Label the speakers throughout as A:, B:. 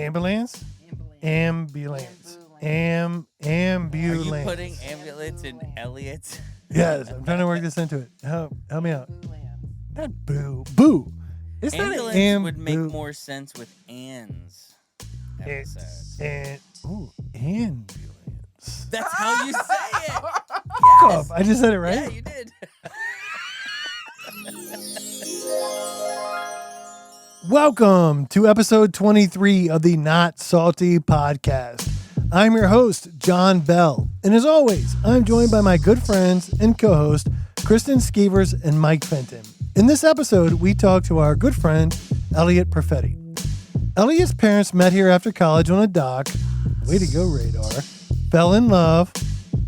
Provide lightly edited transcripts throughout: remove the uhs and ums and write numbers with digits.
A: Ambulance? Ambulance. Ambulance.
B: Are you putting ambulance in Elliott?
A: Yes, I'm trying to work this into it. Help me out. Not boo. Boo. It's
B: Ambulance
A: not
B: would make more sense with Ann's episode.
A: Ambulance.
B: That's how you say it.
A: Yes. I just said it right?
B: Yeah, you did.
A: Welcome to episode 23 of the Not Salty podcast. I'm your host, John Bell. And as always, I'm joined by my good friends and co-host, Kristen Skeevers and Mike Fenton. In this episode, we talk to our good friend, Elliott Perfetti. Elliott's parents met here after college on a dock. Way to go, Radar. Fell in love.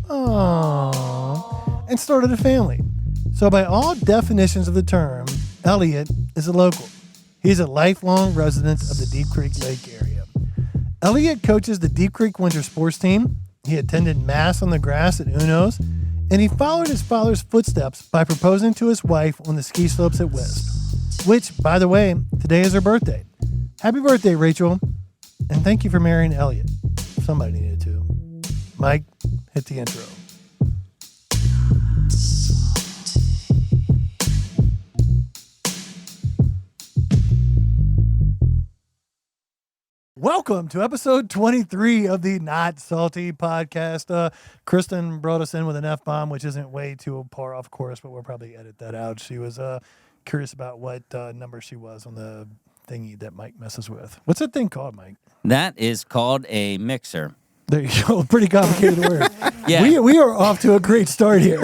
A: Aww. And started a family. So by all definitions of the term, Elliott is a local. He's a lifelong resident of the Deep Creek Lake area. Elliott coaches the Deep Creek winter sports team. He attended mass on the grass at Uno's, and he followed his father's footsteps by proposing to his wife on the ski slopes at Wisp, which, by the way, today is her birthday. Happy birthday, Rachel, and thank you for marrying Elliott. Somebody needed to. Mike, hit the intro. Welcome to episode 23 of the Not Salty podcast. Kristen brought us in with an F-bomb, which isn't way too far off course, but we'll probably edit that out. She was curious about what number she was on the thingy that Mike messes with. What's that thing called, Mike?
B: That is called a mixer.
A: There you go. Pretty complicated word.
B: Yeah.
A: We are off to a great start here.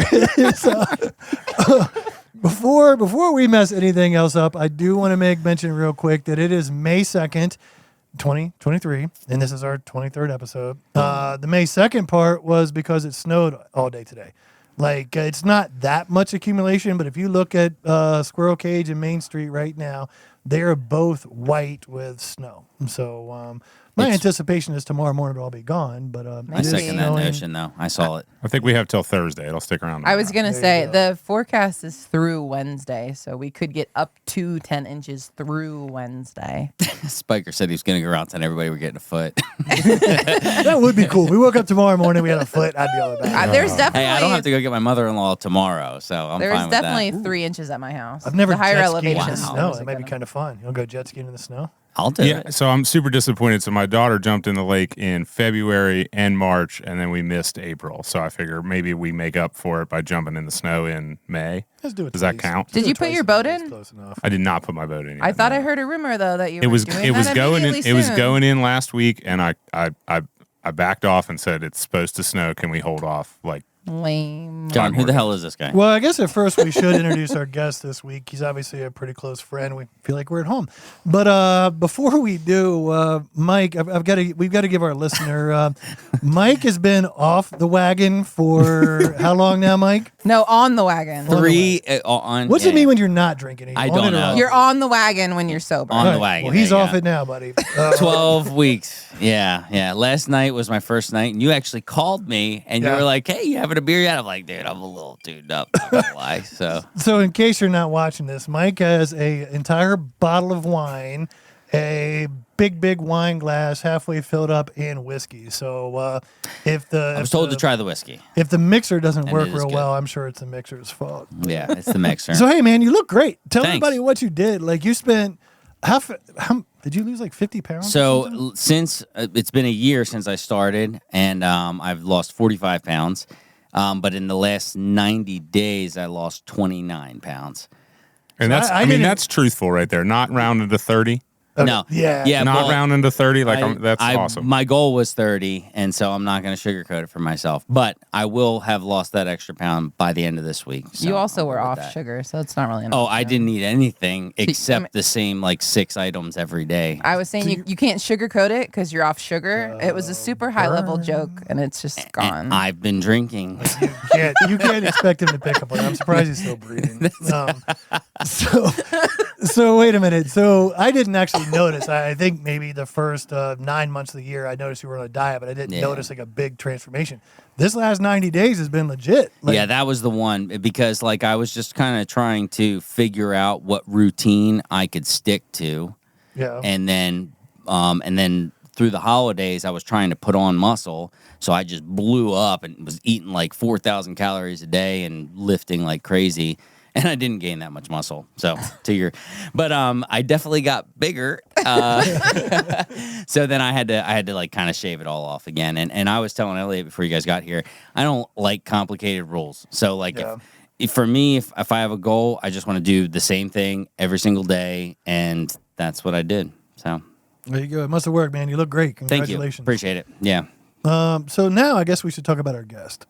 A: Before we mess anything else up, I do want to make mention real quick that it is May 2nd, 2023, and this is our 23rd episode. The May 2nd part was because it snowed all day today. Like, it's not that much accumulation, but if you look at Squirrel Cage and Main Street right now, they are both white with snow. So my anticipation is tomorrow morning it'll all be gone. But
B: I second that notion, though. I saw it.
C: I think we have till Thursday. It'll stick around.
D: I was going to say the forecast is through Wednesday, so we could get up to 10 inches through Wednesday.
B: Spiker said he was going to go around telling everybody we're getting a foot.
A: That would be cool. We woke up tomorrow morning, we had a foot. I'd be all about it.
D: There's definitely.
B: Hey, I don't have to go get my mother-in-law tomorrow, so I'm
D: There's
B: fine with that.
D: definitely 3 inches at my house.
A: I've never
D: the higher
A: jet skied in
D: elevation.
A: the snow. That might be kind of fun. You'll go jet skiing in the snow?
B: I'll do it.
C: So I'm super disappointed. So my daughter jumped in the lake in February and March, and then we missed April. So I figure maybe we make up for it by jumping in the snow in May.
A: Let's do it.
C: Does that count?
D: Did you put your boat in?
A: Close enough.
C: I did not put my boat in yet.
D: I thought
C: no.
D: I heard a rumor though that you
C: It
D: were
C: was
D: doing
C: it was
D: that
C: going in.
D: immediately
C: It was
D: soon.
C: going in last week, and I backed off and said it's supposed to snow. Can we hold off? Like,
D: Lame.
B: John, who the hell is this guy?
A: Well, I guess at first we should introduce our guest this week. He's obviously a pretty close friend. We feel like we're at home. But before we do, Mike, we've got to give our listener. Mike has been off the wagon for how long now, Mike?
D: No, on the wagon.
A: What's it mean when you're not drinking?
B: I don't know.
D: You're on the wagon when you're sober.
B: On the wagon.
A: Well, he's
B: there you
A: off
B: go.
A: it now, buddy.
B: 12 weeks. Yeah. Last night was my first night, and you actually called me, and you were like, hey, you having a beer yet? I'm like, dude, I'm a little tuned up. Not gonna lie.
A: So in case you're not watching this, Mike has a entire bottle of wine, a big wine glass halfway filled up, and whiskey. So
B: I was told to try the whiskey.
A: If the mixer doesn't
B: And
A: work
B: it is
A: real
B: good.
A: well, I'm sure it's the mixer's fault.
B: Yeah, it's the mixer.
A: So hey, man, you look great. Tell
B: Thanks.
A: everybody what you did. Like you spent how did you lose like 50 pounds? or something?
B: So since it's been a year since I started, and I've lost 45 pounds. But in the last 90 days, I lost 29 pounds.
C: and that's that's truthful right there. Not rounded to 30.
A: Okay.
B: No.
A: Yeah.
C: Not rounding to 30. That's awesome.
B: My goal was 30, and so I'm not going to sugarcoat it for myself. But I will have lost that extra pound by the end of this week. So
D: You also
B: I'll
D: were
B: go with
D: off
B: that.
D: sugar, so it's not really an
B: Oh,
D: option.
B: I didn't eat anything except
D: I mean-
B: the same 6 items every day.
D: I was saying you can't sugarcoat it because you're off sugar. It was a super high level joke, and it's just gone.
B: And I've been drinking.
A: You can't expect him to pick up on it. I'm surprised he's still breathing. So wait a minute. So I didn't actually notice. I think maybe the first 9 months of the year I noticed you were on a diet, but I didn't notice like a big transformation. This last 90 days has been legit.
B: Yeah, that was the one because I was just kind of trying to figure out what routine I could stick to.
A: Yeah.
B: And then through the holidays, I was trying to put on muscle, so I just blew up and was eating like 4,000 calories a day and lifting like crazy. And I didn't gain that much muscle. So but I definitely got bigger. So then I had to like kind of shave it all off again. And I was telling Elliott before you guys got here, I don't like complicated rules. So like if for me, if I have a goal, I just want to do the same thing every single day, and that's what I did. So
A: there you go. It must have worked, man. You look great. Congratulations.
B: Thank you. Appreciate it. Yeah.
A: So now I guess we should talk about our guest.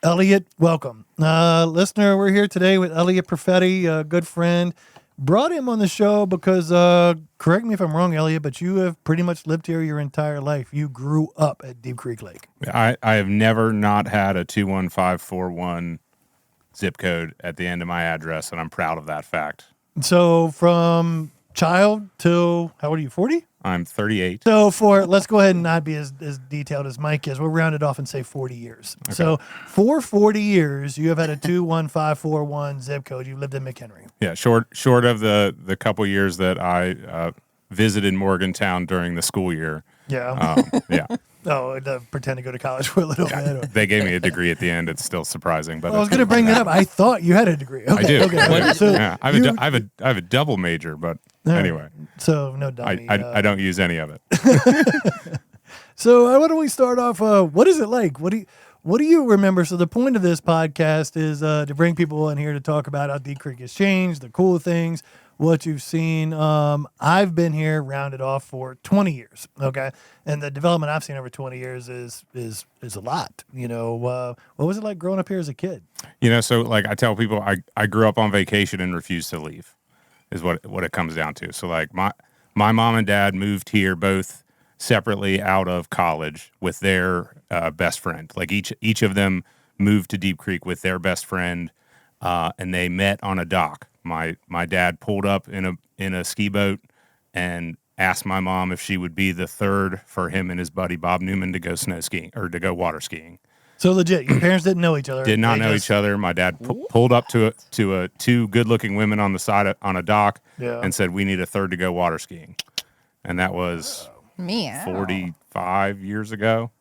A: Elliott, welcome. Listener, we're here today with Elliott Perfetti, a good friend. Brought him on the show because, correct me if I'm wrong, Elliott, but you have pretty much lived here your entire life. You grew up at Deep Creek Lake.
C: I have never not had a 21541 zip code at the end of my address, and I'm proud of that fact.
A: So from child till, how old are you, 40?
C: I'm 38.
A: So let's go ahead and not be as detailed as Mike is. We'll round it off and say 40 years. Okay. So for 40 years, you have had a 21541 zip code. You lived in McHenry.
C: Yeah, short of the couple years that I visited Morgantown during the school year.
A: Yeah.
C: Yeah.
A: Oh, pretend to go to college for a little bit.
C: They gave me a degree at the end. It's still surprising, but
A: I was going to bring that up. I thought you had a degree. Okay,
C: I do.
A: Okay. So
C: yeah, I have a double major, but anyway.
A: So no dummy.
C: I don't use any of it.
A: So why don't we start off? What is it like? What do you remember? So the point of this podcast is to bring people in here to talk about how Deep Creek has changed, the cool things, what you've seen. I've been here rounded off for 20 years. Okay. And the development I've seen over 20 years is a lot. You know, what was it like growing up here as a kid?
C: You know, so like I tell people, I grew up on vacation and refused to leave, is what it comes down to. So like my mom and dad moved here both separately out of college with their best friend. Like each of them moved to Deep Creek with their best friend, and they met on a dock. My dad pulled up in a ski boat and asked my mom if she would be the third for him and his buddy Bob Newman to go snow skiing or to go water skiing.
A: So legit, your parents didn't know each other.
C: Did not know each other. My dad pulled up to two good-looking women on the side on a dock and said, "We need a third to go water skiing," and that was 45 years ago,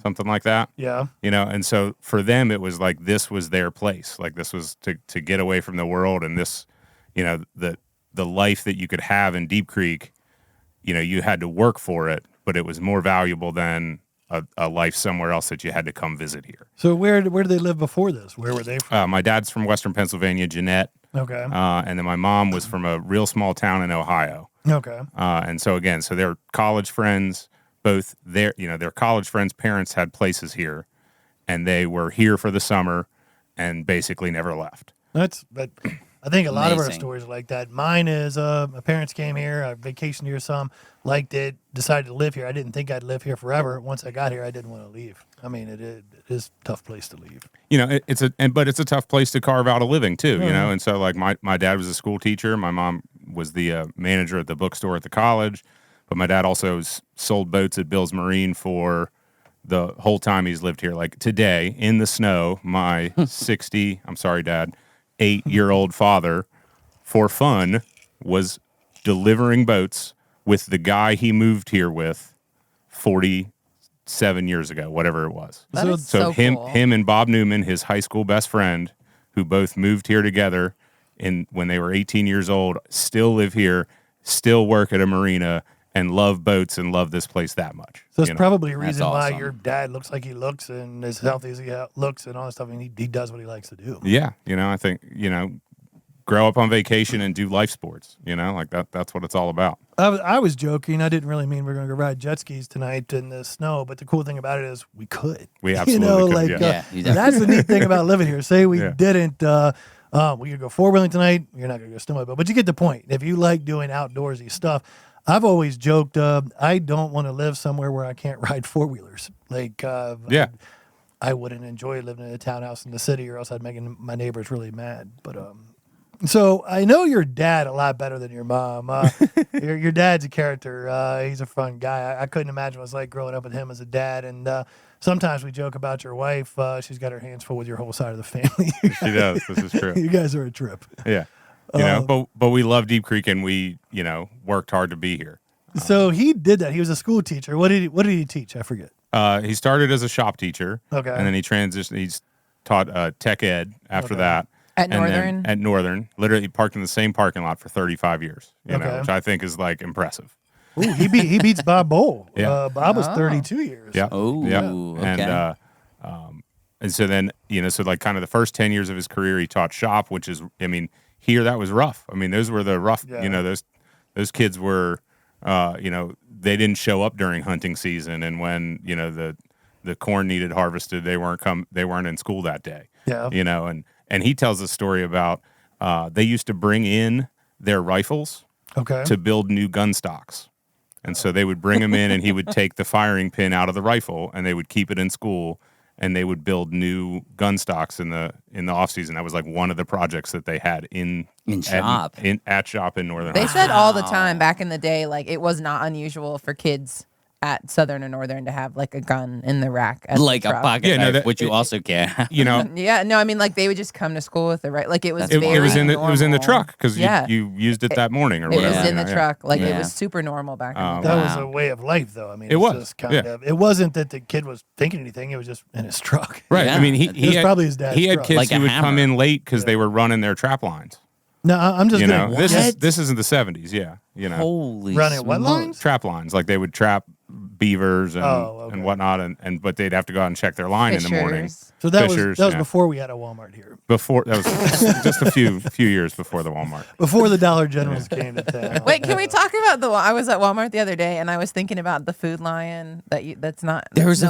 C: something like that.
A: Yeah.
C: You know, and so for them, it was like this was their place. Like this was to get away from the world, and this, you know, the life that you could have in Deep Creek. You know, you had to work for it, but it was more valuable than a life somewhere else that you had to come visit here.
A: So where did they live before this? Where were they from?
C: My dad's from Western Pennsylvania, Jeanette.
A: Okay.
C: And then my mom was from a real small town in Ohio.
A: Okay.
C: And so again, so they're college friends. Both their college friends' parents had places here, and they were here for the summer, and basically never left.
A: But I think a lot of our
B: Amazing.
A: stories are like that. Mine is my parents came here, I vacationed here some, liked it, decided to live here. I didn't think I'd live here forever. Once I got here, I didn't want to leave. I mean, it is a tough place to leave.
C: You know, but it's a tough place to carve out a living too. You know, and so like my dad was a school teacher. My mom was the manager at the bookstore at the college, but my dad also sold boats at Bill's Marine for the whole time he's lived here. Like today in the snow, my 8-year-old father, for fun, was delivering boats with the guy he moved here with 47 years ago, whatever it was.
D: That is so cool.
C: him and Bob Newman, his high school best friend, who both moved here together when they were 18 years old, still live here, still work at a marina, and love boats and love this place that much.
A: So that's probably a reason why
B: awesome.
A: your dad looks like he looks and as healthy as he looks and all that stuff. I mean, he does what he likes to do.
C: Yeah, you know, I think, you know, grow up on vacation and do life sports, you know, like that's what it's all about.
A: I was joking. I didn't really mean we're going to go ride jet skis tonight in the snow, but the cool thing about it is we could.
C: We absolutely could, yeah.
A: That's the neat thing about living here. Say we didn't, we could go four-wheeling tonight. You're not going to go snowmobile, but you get the point. If you like doing outdoorsy stuff, I've always joked, I don't want to live somewhere where I can't ride four-wheelers. Like, I wouldn't enjoy living in a townhouse in the city, or else I'd make my neighbors really mad. But so I know your dad a lot better than your mom. Your dad's a character. He's a fun guy. I couldn't imagine what it was like growing up with him as a dad. And sometimes we joke about your wife. She's got her hands full with your whole side of the family.
C: She does. This is true.
A: You guys are a trip.
C: Yeah. You know, but we love Deep Creek, and we, you know, worked hard to be here.
A: So he did that. He was a school teacher. What did he teach? I forget.
C: He started as a shop teacher.
A: Okay.
C: And then he transitioned. He's taught tech ed after that.
D: At
C: And then
D: Northern?
C: at Northern, literally parked in the same parking lot for 35 years. You know,
A: Okay.
C: which I think is like impressive.
A: Ooh, he beats Bob Bowl.
C: Yeah.
A: Bob was 32 years.
C: Yeah.
B: Oh,
C: yeah.
B: okay.
C: And so then, so like kind of the first 10 years of his career, he taught shop, which is, here that was rough. I mean, those were the rough,
A: Yeah.
C: those kids were, they didn't show up during hunting season. And when, the corn needed harvested, they weren't in school that day.
A: Yeah.
C: And he tells a story about, they used to bring in their rifles
A: Okay.
C: to build new gun stocks. And so they would bring them in and he would take the firing pin out of the rifle and they would keep it in school and they would build new gun stocks in the off season. That was like one of the projects that they had
B: In shop.
C: at shop in Northern.
D: They
C: High School.
D: said all the time back in the day, like it was not unusual for kids at Southern and Northern to have like a gun in the rack. At
B: Like
D: the
B: a
D: truck.
B: pocket
C: Yeah, no,
B: knife,
C: that-
B: which you also can.
D: Yeah, no, I mean like they would just come to school with it, right? Like it was
C: It
D: very
C: was in the
D: normal.
C: truck because
D: Yeah.
C: you used it that morning or
D: It
C: whatever.
D: was in the
C: yeah.
D: truck. Like it
B: Yeah.
D: was super normal back in the day.
A: That was
B: Wow.
A: a way of life, though. I mean,
C: It
A: it's
C: was,
A: just kind
C: yeah.
A: of. It wasn't that the kid was thinking anything. It was just in his truck.
C: Right.
B: Yeah.
C: I mean,
A: It was probably his dad's
C: he had
A: truck.
C: kids
B: Like a
C: who would come
B: hammer.
C: in late because they were running their trap lines.
A: No, I'm just gonna
C: This isn't the 70s. Yeah.
B: Holy
A: Running what
B: smokes.
A: lines?
C: Trap lines. Like they would trap beavers and,
A: Oh, okay.
C: and whatnot, but they'd have to go out and check their line in the morning.
D: Fishers.
A: So that
C: Fishers,
A: was
C: yeah.
A: before we had a Walmart here.
C: Before that was just a few years before the Walmart.
A: Before the Dollar Generals came to town.
D: Wait, can we talk about I was at Walmart the other day and I was thinking about the Food Lion that's no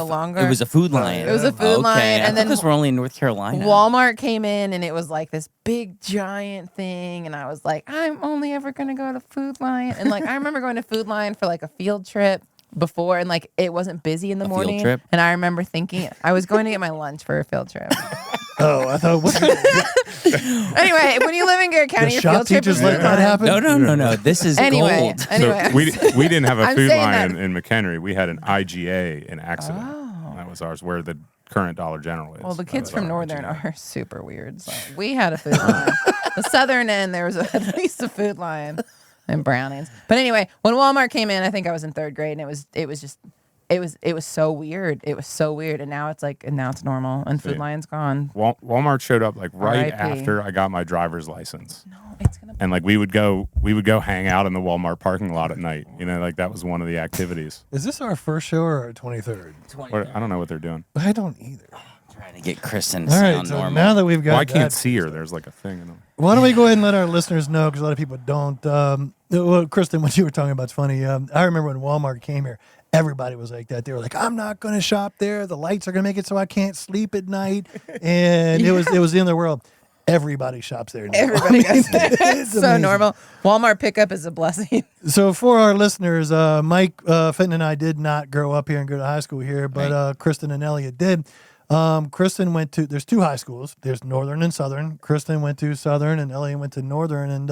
D: longer.
B: It was a Food Lion.
D: It was a Food Lion,
B: I
D: and then
B: because we're only in North Carolina.
D: Walmart came in and it was like this big giant thing and I was like, I'm only ever gonna go to Food Lion. And like I remember going to Food Lion for like a field trip before and like it wasn't busy in the
B: field
D: morning.
B: trip?
D: And I remember thinking I was going to get my lunch for a field trip.
A: Oh, I thought what?
D: Anyway, when you live in Garrett County,
A: The
D: your
A: shop
D: field trip
A: teachers
D: is
A: let that happen?
B: No. This is
D: Anyway,
B: gold.
D: anyway.
C: So we didn't have a
D: I'm
C: Food
D: saying
C: Lion
D: that-
C: in McHenry. We had an IGA in Accident.
D: Oh.
C: That was ours, where the current Dollar General is.
D: Well, the
C: That
D: kids
C: was
D: from
C: our
D: Northern
C: IGA.
D: are super weird. So we had a Food Lion. The Southern end, there was at least a Food Lion and Brownings. But anyway, when Walmart came in, I think I was in 3rd grade, and it was so weird. It was so weird, and now it's normal, and Food
C: Yeah.
D: Lion's gone.
C: Walmart showed up like right
D: R.I.P.
C: after I got my driver's license.
D: No, it's gonna.
C: And like we would go hang out in the Walmart parking lot at night. Like that was one of the activities.
A: Is this our first show or our 23rd?
C: Or, I don't know what they're doing.
A: I don't either.
B: Trying to get Kristen to
A: All right,
B: sound
A: so
B: normal.
A: now that we've got
C: Well, I can't
A: that-
C: see her. There's like a thing in them.
A: Why don't we go ahead and let our listeners know, because a lot of people don't. Well, Kristen, what you were talking about is funny. I remember when Walmart came here, everybody was like that. They were like, I'm not going to shop there. The lights are going to make it so I can't sleep at night. And it was the end of the world. Everybody shops there now.
D: Everybody goes there.
A: it's
D: so
A: amazing.
D: normal. Walmart pickup is a blessing.
A: So for our listeners, Mike Fenton and I did not grow up here and go to high school here, but Kristen and Elliott did. Kristen went to, there's 2 high schools. There's Northern and Southern. Kristen went to Southern and Elliott went to Northern, and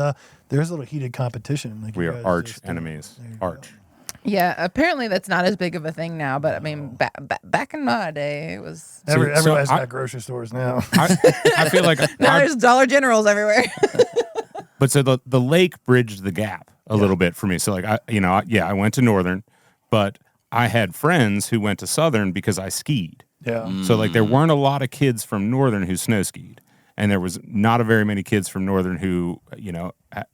A: there's a little heated competition. Like
C: We
A: you
C: are
A: guys
C: arch
A: just,
C: enemies.
A: there you go.
C: Arch.
D: Yeah, apparently that's not as big of a thing now, but I mean, back in my day, it was.
A: Everybody's
C: I-
A: got grocery stores now.
C: I feel like
D: Now there's Dollar Generals everywhere.
C: But so the lake bridged the gap a little bit for me. So like I went to Northern, but I had friends who went to Southern because I skied.
A: Yeah.
C: So like there weren't a lot of kids from Northern who snow skied, and there was not a very many kids from Northern who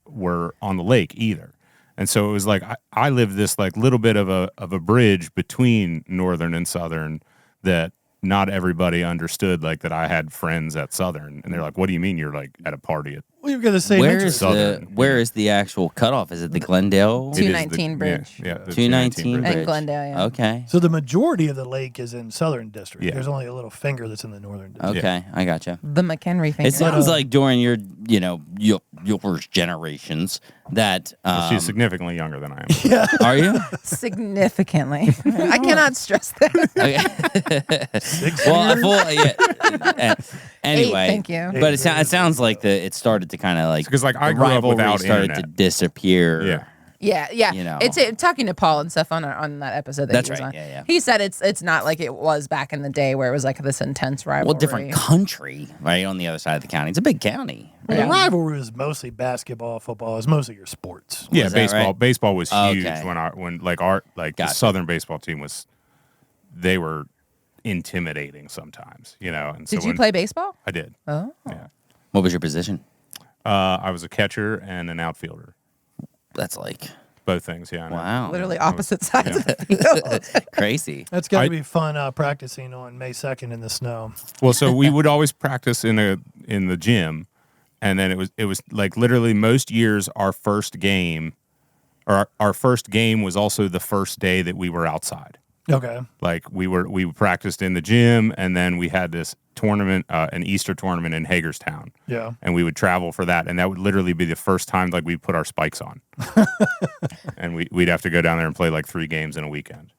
C: were on the lake either. And so it was like I lived this like little bit of a bridge between Northern and Southern that not everybody understood, like that I had friends at Southern, and they're like, "What do you mean you're like at a party at?"
A: Well, you've got the same
B: Where
A: interest.
B: is where is the actual cutoff? Is it the Glendale?
D: Two-
C: It is
D: 219 bridge.
C: Yeah, the
B: 219
C: bridge.
D: And Glendale, yeah.
B: Okay.
A: So the majority of the lake is in Southern District.
C: Yeah.
A: There's only a little finger that's in the Northern District.
B: Okay, I gotcha.
D: The McHenry thing.
B: It sounds like during your generations that
C: She's significantly younger than I am.
B: are you?
D: significantly. I cannot stress that.
B: Okay. Anyway,
D: thank you.
B: But it sounds like it started to kind of like
C: Because like I
B: the
C: grew up
B: rivalry
C: without
B: started
C: internet.
B: to disappear.
C: Yeah.
D: Yeah.
B: You know.
D: It's talking to Paul and stuff on that episode that
B: That's
D: he was
B: right,
D: on.
B: yeah.
D: He said it's not like it was back in the day where it was like this intense rivalry.
B: Well, different country, right on the other side of the county. It's a big county,
A: Well, the rivalry was mostly basketball, football. It was mostly your sports.
C: Yeah,
B: Was that
C: baseball.
B: right?
C: Baseball was huge
B: Okay.
C: when the
B: Gotcha.
C: Southern baseball team was. They were intimidating sometimes, And
D: Did
C: so
D: you play baseball?
C: I did.
D: Oh.
C: Yeah.
B: What was your position?
C: I was a catcher and an outfielder.
B: That's like
C: Both things. Yeah. I know.
B: wow,
D: Literally opposite sides of the field.
B: crazy.
A: That's got
C: I-
A: to be fun practicing on May 2nd in the snow.
C: Well, so we would always practice in the gym, and then it was like literally most years our first game, or our first game was also the first day that we were outside.
A: Okay.
C: Like we practiced in the gym, and then we had this tournament, an Easter tournament in Hagerstown.
A: Yeah.
C: And we would travel for that, and that would literally be the first time like we put our spikes on, and we'd have to go down there and play like 3 games in a weekend.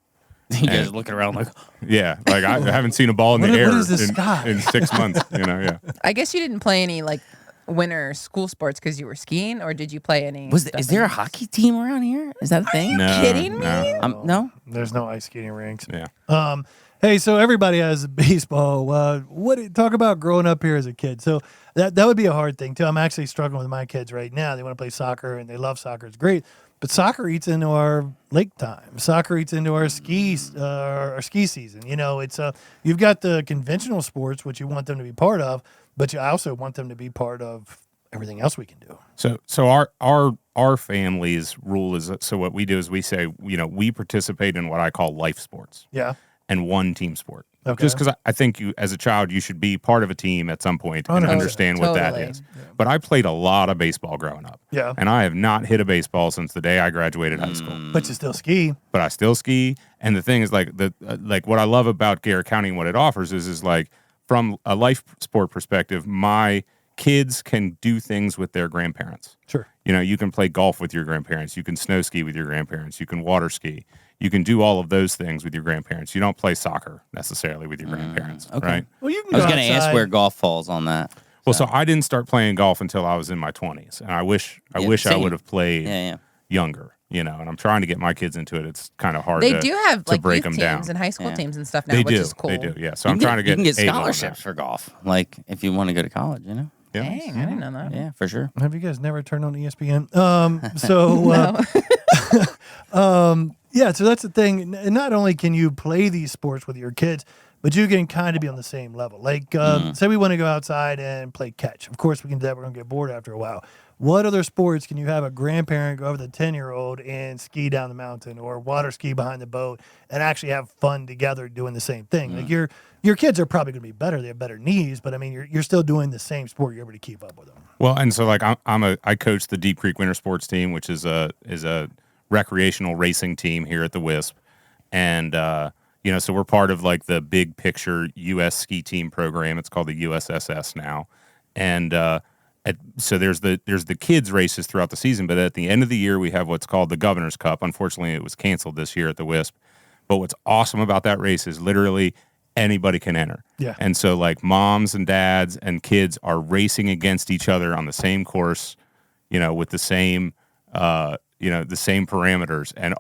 B: You guys are looking around like,
C: Yeah, like I haven't seen a ball in the
A: What
C: air
A: is this sky?
C: in 6 months. Yeah.
D: I guess you didn't play any like winter school sports because you were skiing, or did you play any?
B: is there a hockey team around here? Is that a thing?
C: No,
D: kidding me?
C: no.
B: No.
A: There's no ice skating rinks.
C: Yeah.
A: Hey, so everybody has baseball. Talk about growing up here as a kid. So that would be a hard thing too. I'm actually struggling with my kids right now. They want to play soccer and they love soccer. It's great, but soccer eats into our lake time. Soccer eats into our ski season. It's you've got the conventional sports which you want them to be part of, but you also want them to be part of everything else we can do.
C: So our family's rule is, so what we do is we say, we participate in what I call life sports.
A: Yeah.
C: And one team sport.
A: Okay.
C: Just because I think you, as a child, you should be part of a team at some point and
A: totally.
C: understand what that
D: Totally.
C: is. But I played a lot of baseball growing up.
A: Yeah.
C: And I have not hit a baseball since the day I graduated high school.
A: But you still ski.
C: But I still ski. And the thing is, like what I love about Garrett County and what it offers is like from a life sport perspective, my kids can do things with their grandparents.
A: Sure.
C: You can play golf with your grandparents. You can snow ski with your grandparents. You can water ski. You can do all of those things with your grandparents. You don't play soccer necessarily with your grandparents,
B: okay.
C: right?
A: Well, you can
B: I was
A: go
B: going to ask
A: outside.
B: where golf falls on that.
C: Well, so I didn't start playing golf until I was in my 20s, and I wish I
B: same.
C: would have played
B: Yeah.
C: younger. And I'm trying to get my kids into it. It's kind of hard.
D: They
C: to,
D: do have
C: to
D: like
C: break
D: youth
C: them down.
D: teams and high school
B: Yeah.
D: teams and stuff now,
C: They
D: which
C: do.
D: is cool.
C: They do. Yeah. So I'm trying to get.
B: You can get
C: Aiden on that.
B: scholarships for golf, like if you want to go to college.
C: Yeah.
D: Dang, I didn't know that.
B: Yeah, for sure.
A: Have you guys never turned on ESPN? Yeah, so that's the thing. And not only can you play these sports with your kids, but you can kind of be on the same level. Like, say we want to go outside and play catch. Of course, we can do that. We're going to get bored after a while. What other sports can you have a grandparent go over the 10-year-old and ski down the mountain or water ski behind the boat and actually have fun together doing the same thing? Like your kids are probably going to be better. They have better knees, but I mean, you're still doing the same sport. You're able to keep up with them.
C: Well, and so like I coach the Deep Creek Winter Sports team, which is a recreational racing team here at the Wisp, and so we're part of like the big picture U.S. ski team program. It's called the USSS now, and so there's the kids races throughout the season, but at the end of the year we have what's called the Governor's Cup. Unfortunately, it was canceled this year at the Wisp, but what's awesome about that race is literally anybody can enter.
A: Yeah.
C: And so like moms and dads and kids are racing against each other on the same course, with the same the same parameters, and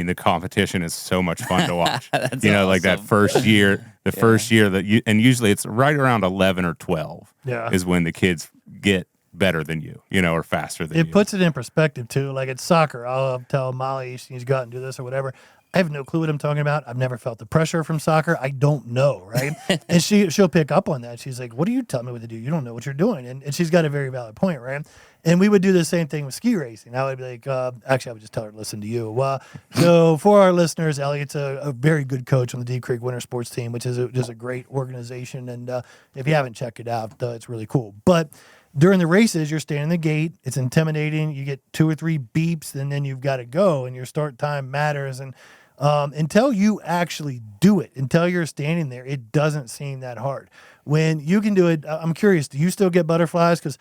C: the competition is so much fun to watch.
B: That's
C: Like that
B: awesome.
C: first year, first year and usually it's right around 11 or 12
A: Yeah.
C: is when the kids get better than you, or faster than you.
A: It puts it in perspective too. Like it's soccer. I'll tell Molly she needs to go out and do this or whatever. I have no clue what I'm talking about. I've never felt the pressure from soccer. I don't know, right? And she'll pick up on that. She's like, "What are you telling me what to do? You don't know what you're doing." And she's got a very valid point, right? And we would do the same thing with ski racing. I would be like, actually, I would just tell her to listen to you. So for our listeners, Elliott's a very good coach on the Deep Creek Winter Sports team, which is just a great organization. And if you haven't checked it out, it's really cool. But during the races, you're standing in the gate. It's intimidating. You get 2 or 3 beeps, and then you've got to go, and your start time matters. And until you actually do it, until you're standing there, it doesn't seem that hard. When you can do it, I'm curious, do you still get butterflies? Because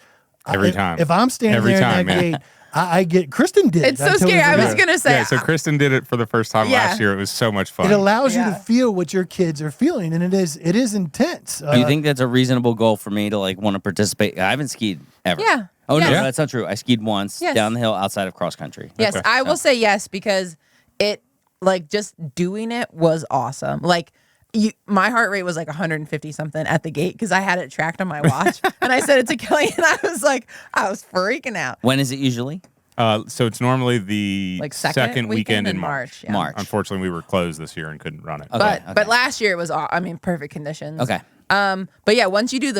C: Every time.
A: If I'm standing
C: Every
A: there
C: time,
A: in that
C: man.
A: gate, I get, Kristen did.
D: It's
A: I
D: so
A: totally
D: scary. I was
A: forgot.
D: gonna say.
C: Yeah, so Kristen did it for the first time
D: Yeah.
C: last year. It was so much fun.
A: It allows you to
D: Yeah.
A: feel what your kids are feeling, and it is intense.
B: Do you think that's a reasonable goal for me to like want to participate? I haven't skied ever.
D: Yeah.
B: Oh no,
D: Yes.
B: that's not true. I skied once
D: Yes.
B: down the hill outside of cross country.
D: Yes,
C: Okay.
D: I will say yes because it like just doing it was awesome. Like my heart rate was like 150 something at the gate because I had it tracked on my watch. And I said it to Kelly, and I was freaking out.
B: When is it usually?
C: So it's normally the
D: Like second
C: weekend in March.
D: Yeah.
B: March.
C: Unfortunately, we were closed this year and couldn't run it.
B: Okay.
D: But last year it was perfect conditions.
B: Okay.
D: But yeah, once you do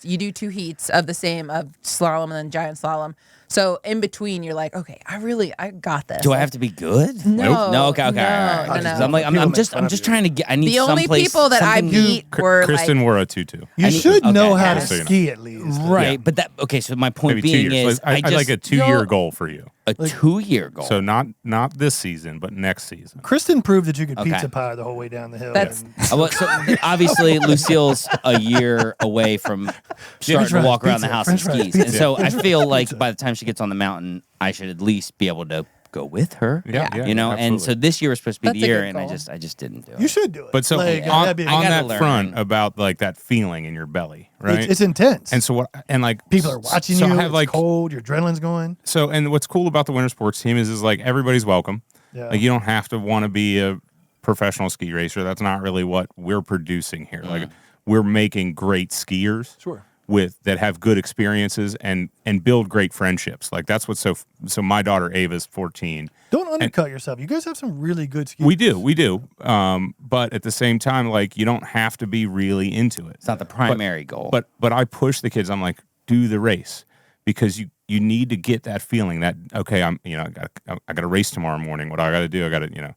D: you do 2 heats of the same of slalom and then giant slalom. So in between, you're like, okay, I got this.
B: Do I have to be good?
D: No.
B: No. Okay. All
D: No,
B: right.
D: no, no.
B: So I'm like,
A: People
B: I'm
A: make
B: just
A: fun of
B: just
A: you.
B: trying to get. I need
D: The only
B: someplace-
D: people that I
B: something-
D: beat were
C: Kristen
D: like,
C: wore a tutu.
A: You should know
B: okay,
A: how to
C: just so you know.
A: ski at least.
B: Right,
C: Yeah.
B: but that okay. So my point
C: Maybe 2
B: being
C: years.
B: is,
C: I'd like a 2-year goal for you.
B: a 2-year goal.
C: So not this season, but next season.
A: Kristen proved that you could
B: Okay.
A: pizza pie the whole way down the hill.
D: That's-
A: and-
B: Well, so obviously Lucille's a year away from starting to
A: fries,
B: walk around the
A: pizza,
B: house and
A: French fries,
B: skis, and
A: pizza,
B: so I
A: French
B: feel
A: fries,
B: like
A: pizza.
B: by the time she gets on the mountain, I should at least be able to go with her.
C: Yeah,
B: you know. And so this year was supposed to be
D: That's
B: the
D: a
B: year,
D: good
B: and I
D: goal.
B: just didn't do it.
A: you should do it.
C: But so
A: Like,
C: on,
A: that'd be-
C: on
B: gotta
C: that
B: learn.
C: front about like that feeling in your belly, right?
A: it's intense.
C: and so what? And like
A: People are watching
C: so
A: you.
C: I have
A: It's cold. Your adrenaline's going.
C: So, and what's cool about the winter sports team is like everybody's welcome.
A: Yeah.
C: Like you don't have to want to be a professional ski racer. That's not really what we're producing here. Like we're making great skiers.
A: Sure.
C: That have good experiences and build great friendships. Like that's what's so my daughter Ava's 14.
A: Don't undercut yourself. You guys have some really good skis.
C: We do. But at the same time, like you don't have to be really into it.
B: It's not the primary goal.
C: But I push the kids. I'm like, do the race because you need to get that feeling that okay, I got to race tomorrow morning. What I got to do, I got to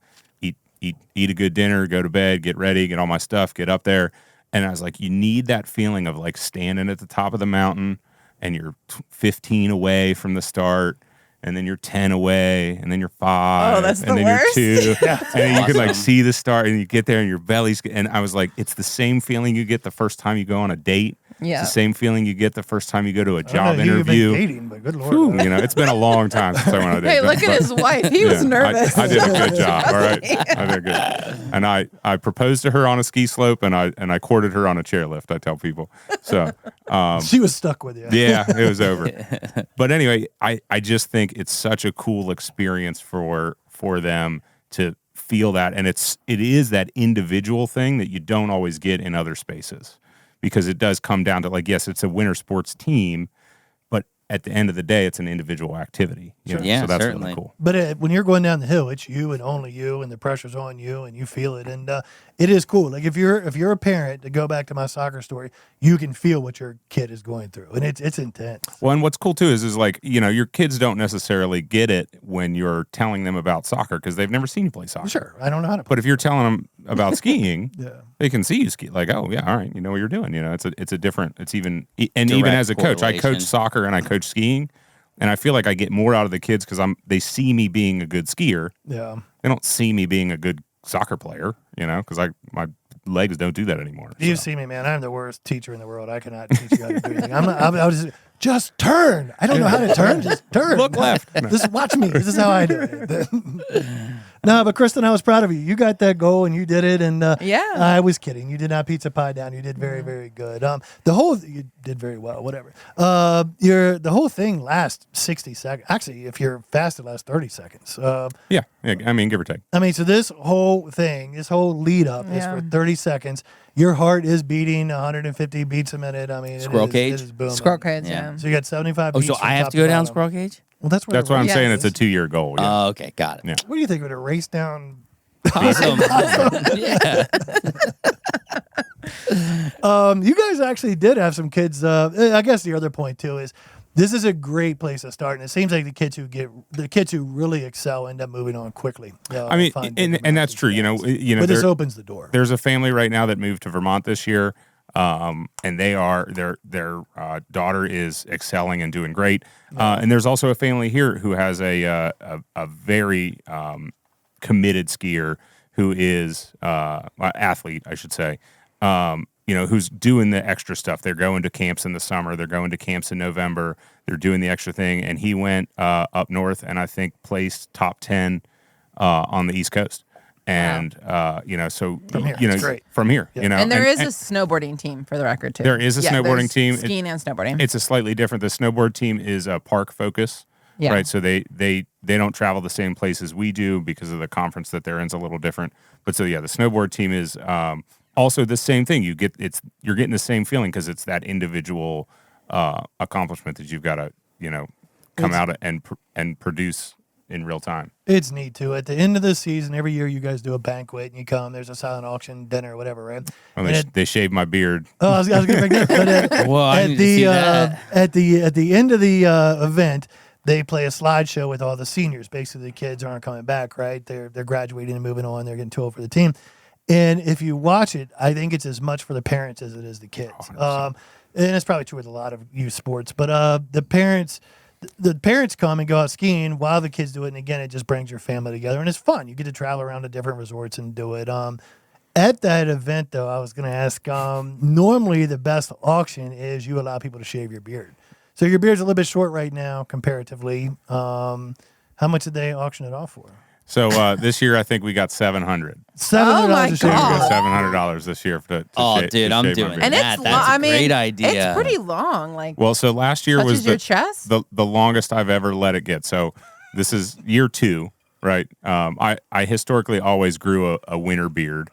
C: eat a good dinner, go to bed, get ready, get all my stuff, get up there. And I was like, you need that feeling of like standing at the top of the mountain and you're 15 away from the start. And then you're 10 away, and then you're 5.
D: Oh, that's
C: and
D: the
C: then
D: worst.
C: you're 2. And then you can like
B: Awesome.
C: see the start, and you get there, and your belly's. And I was like, it's the same feeling you get the first time you go on a date.
D: Yeah.
C: It's the same feeling you get the first time you go to a
A: I don't
C: job
A: know who you've been
C: interview.
A: dating, but good lord.
C: Whew, it's been a long time since I went on a date.
D: Hey,
C: but-
D: look at
C: but-
D: his wife. He was
C: yeah,
D: nervous.
C: I did a good job. All right, I did good. And I proposed to her on a ski slope, and I courted her on a chairlift. I tell people. So
A: She was stuck with you.
C: yeah, it was over. But anyway, I just think it's such a cool experience for them to feel that, and it is that individual thing that you don't always get in other spaces, because it does come down to like, yes, it's a winter sports team, but at the end of the day, it's an individual activity. You know?
B: Yeah,
C: so that's
B: certainly.
C: really cool.
A: But when you're going down the hill, it's you and only you, and the pressure's on you, and you feel it, and it is cool. Like if you're a parent, to go back to my soccer story, you can feel what your kid is going through, and it's intense.
C: Well, and what's cool too is like, your kids don't necessarily get it when you're telling them about soccer because they've never seen you play soccer.
A: Sure, I don't know how to.
C: But if you're telling them about skiing,
A: Yeah.
C: they can see you ski. Like, oh yeah, all right, you know what you're doing. It's a different. It's even and even
B: Direct
C: as a coach, I coach
B: correlation.
C: soccer and I coach skiing, and I feel like I get more out of the kids because they see me being a good skier.
A: Yeah.
C: They don't see me being a good soccer player. Because my legs don't do that anymore.
A: You
C: so.
A: see me, man. I'm the worst teacher in the world. I cannot teach you how to do anything. I was just turn. I don't know how to turn. Just turn.
C: Look left.
A: Just watch me. This is how I do it. No, but Kristen, I was proud of you. You got that goal and you did it. And
D: Yeah.
A: I was kidding. You did not pizza pie down. You did very, very good. You did very well. Whatever. The whole thing lasts 60 seconds. Actually, if you're fast, it lasts 30 seconds.
C: Yeah, I mean, give or take.
A: So this whole thing, this whole lead up is
D: Yeah.
A: for 30 seconds. Your heart is beating 150 beats a minute.
B: Squirrel cage?
A: It is booming.
D: Squirrel cage,
B: Yeah.
D: yeah.
A: So you got 75
B: Oh,
A: beats.
B: so
A: from
B: I have
A: top
B: to go down
A: bottom.
B: squirrel cage?
A: Well, that's where
C: That's why I'm
D: Yeah,
C: saying it's a
D: it's-
C: 2-year goal. Yeah.
B: Oh, okay, got it.
C: Yeah.
A: What do you think? Would a race down?
B: Awesome. Yeah.
A: You guys actually did have some kids. I guess the other point too is this is a great place to start, and it seems like the kids who really excel end up moving on quickly.
C: I mean,
A: find
C: and
A: different
C: that's true.
A: mountains. But this
C: there-
A: opens the door.
C: There's a family right now that moved to Vermont this year, and their daughter is excelling and doing great. And there's also a family here who has a very committed skier who is athlete, I should say. Who's doing the extra stuff. They're going to camps in the summer. They're going to camps in November. They're doing the extra thing. And he went up north and I think placed top 10 on the East Coast. And, so,
A: From here. It's great.
C: from here,
A: Yeah.
C: you know.
D: And there is a snowboarding team for the record, too.
C: There is a snowboarding
D: there's
C: team.
D: Skiing and snowboarding.
C: It's a slightly different. The snowboard team is a park focus,
D: Yeah.
C: right? So they don't travel the same places we do because of the conference that they're in is a little different. But so, yeah, the snowboard team is also the same thing. You're getting the same feeling because it's that individual accomplishment that you've got to come out and produce in real time.
A: It's neat too. At the end of the season, every year you guys do a banquet and you come. There's a silent auction, dinner, whatever, right?
C: Well, they shave my beard.
A: Oh, I was going to make that. But
B: Well, I need to see that.
A: at the end of the event, they play a slideshow with all the seniors. Basically, the kids aren't coming back, right? They're graduating and moving on. They're getting too old for the team. And if you watch it, I think it's as much for the parents as it is the kids. And it's probably true with a lot of youth sports. But the parents come and go out skiing while the kids do it. And again, it just brings your family together. And it's fun. You get to travel around to different resorts and do it. At that event, though, I was going to ask, normally the best auction is you allow people to shave your beard. So your beard's a little bit short right now, comparatively. How much did they auction it off for?
C: So this year, I think we got $700.
D: Oh my
A: to shave your
D: God.
A: beard.
C: $700 this year to
B: Dude, I'm
C: shave my
B: doing
C: beard.
D: And
B: that.
D: it's
B: That's a
D: I mean,
B: great idea.
D: It's pretty long. Like,
C: Well, so last year was
D: touches your chest.
C: the longest I've ever let it get. So this is year 2, right? I historically always grew a winter beard.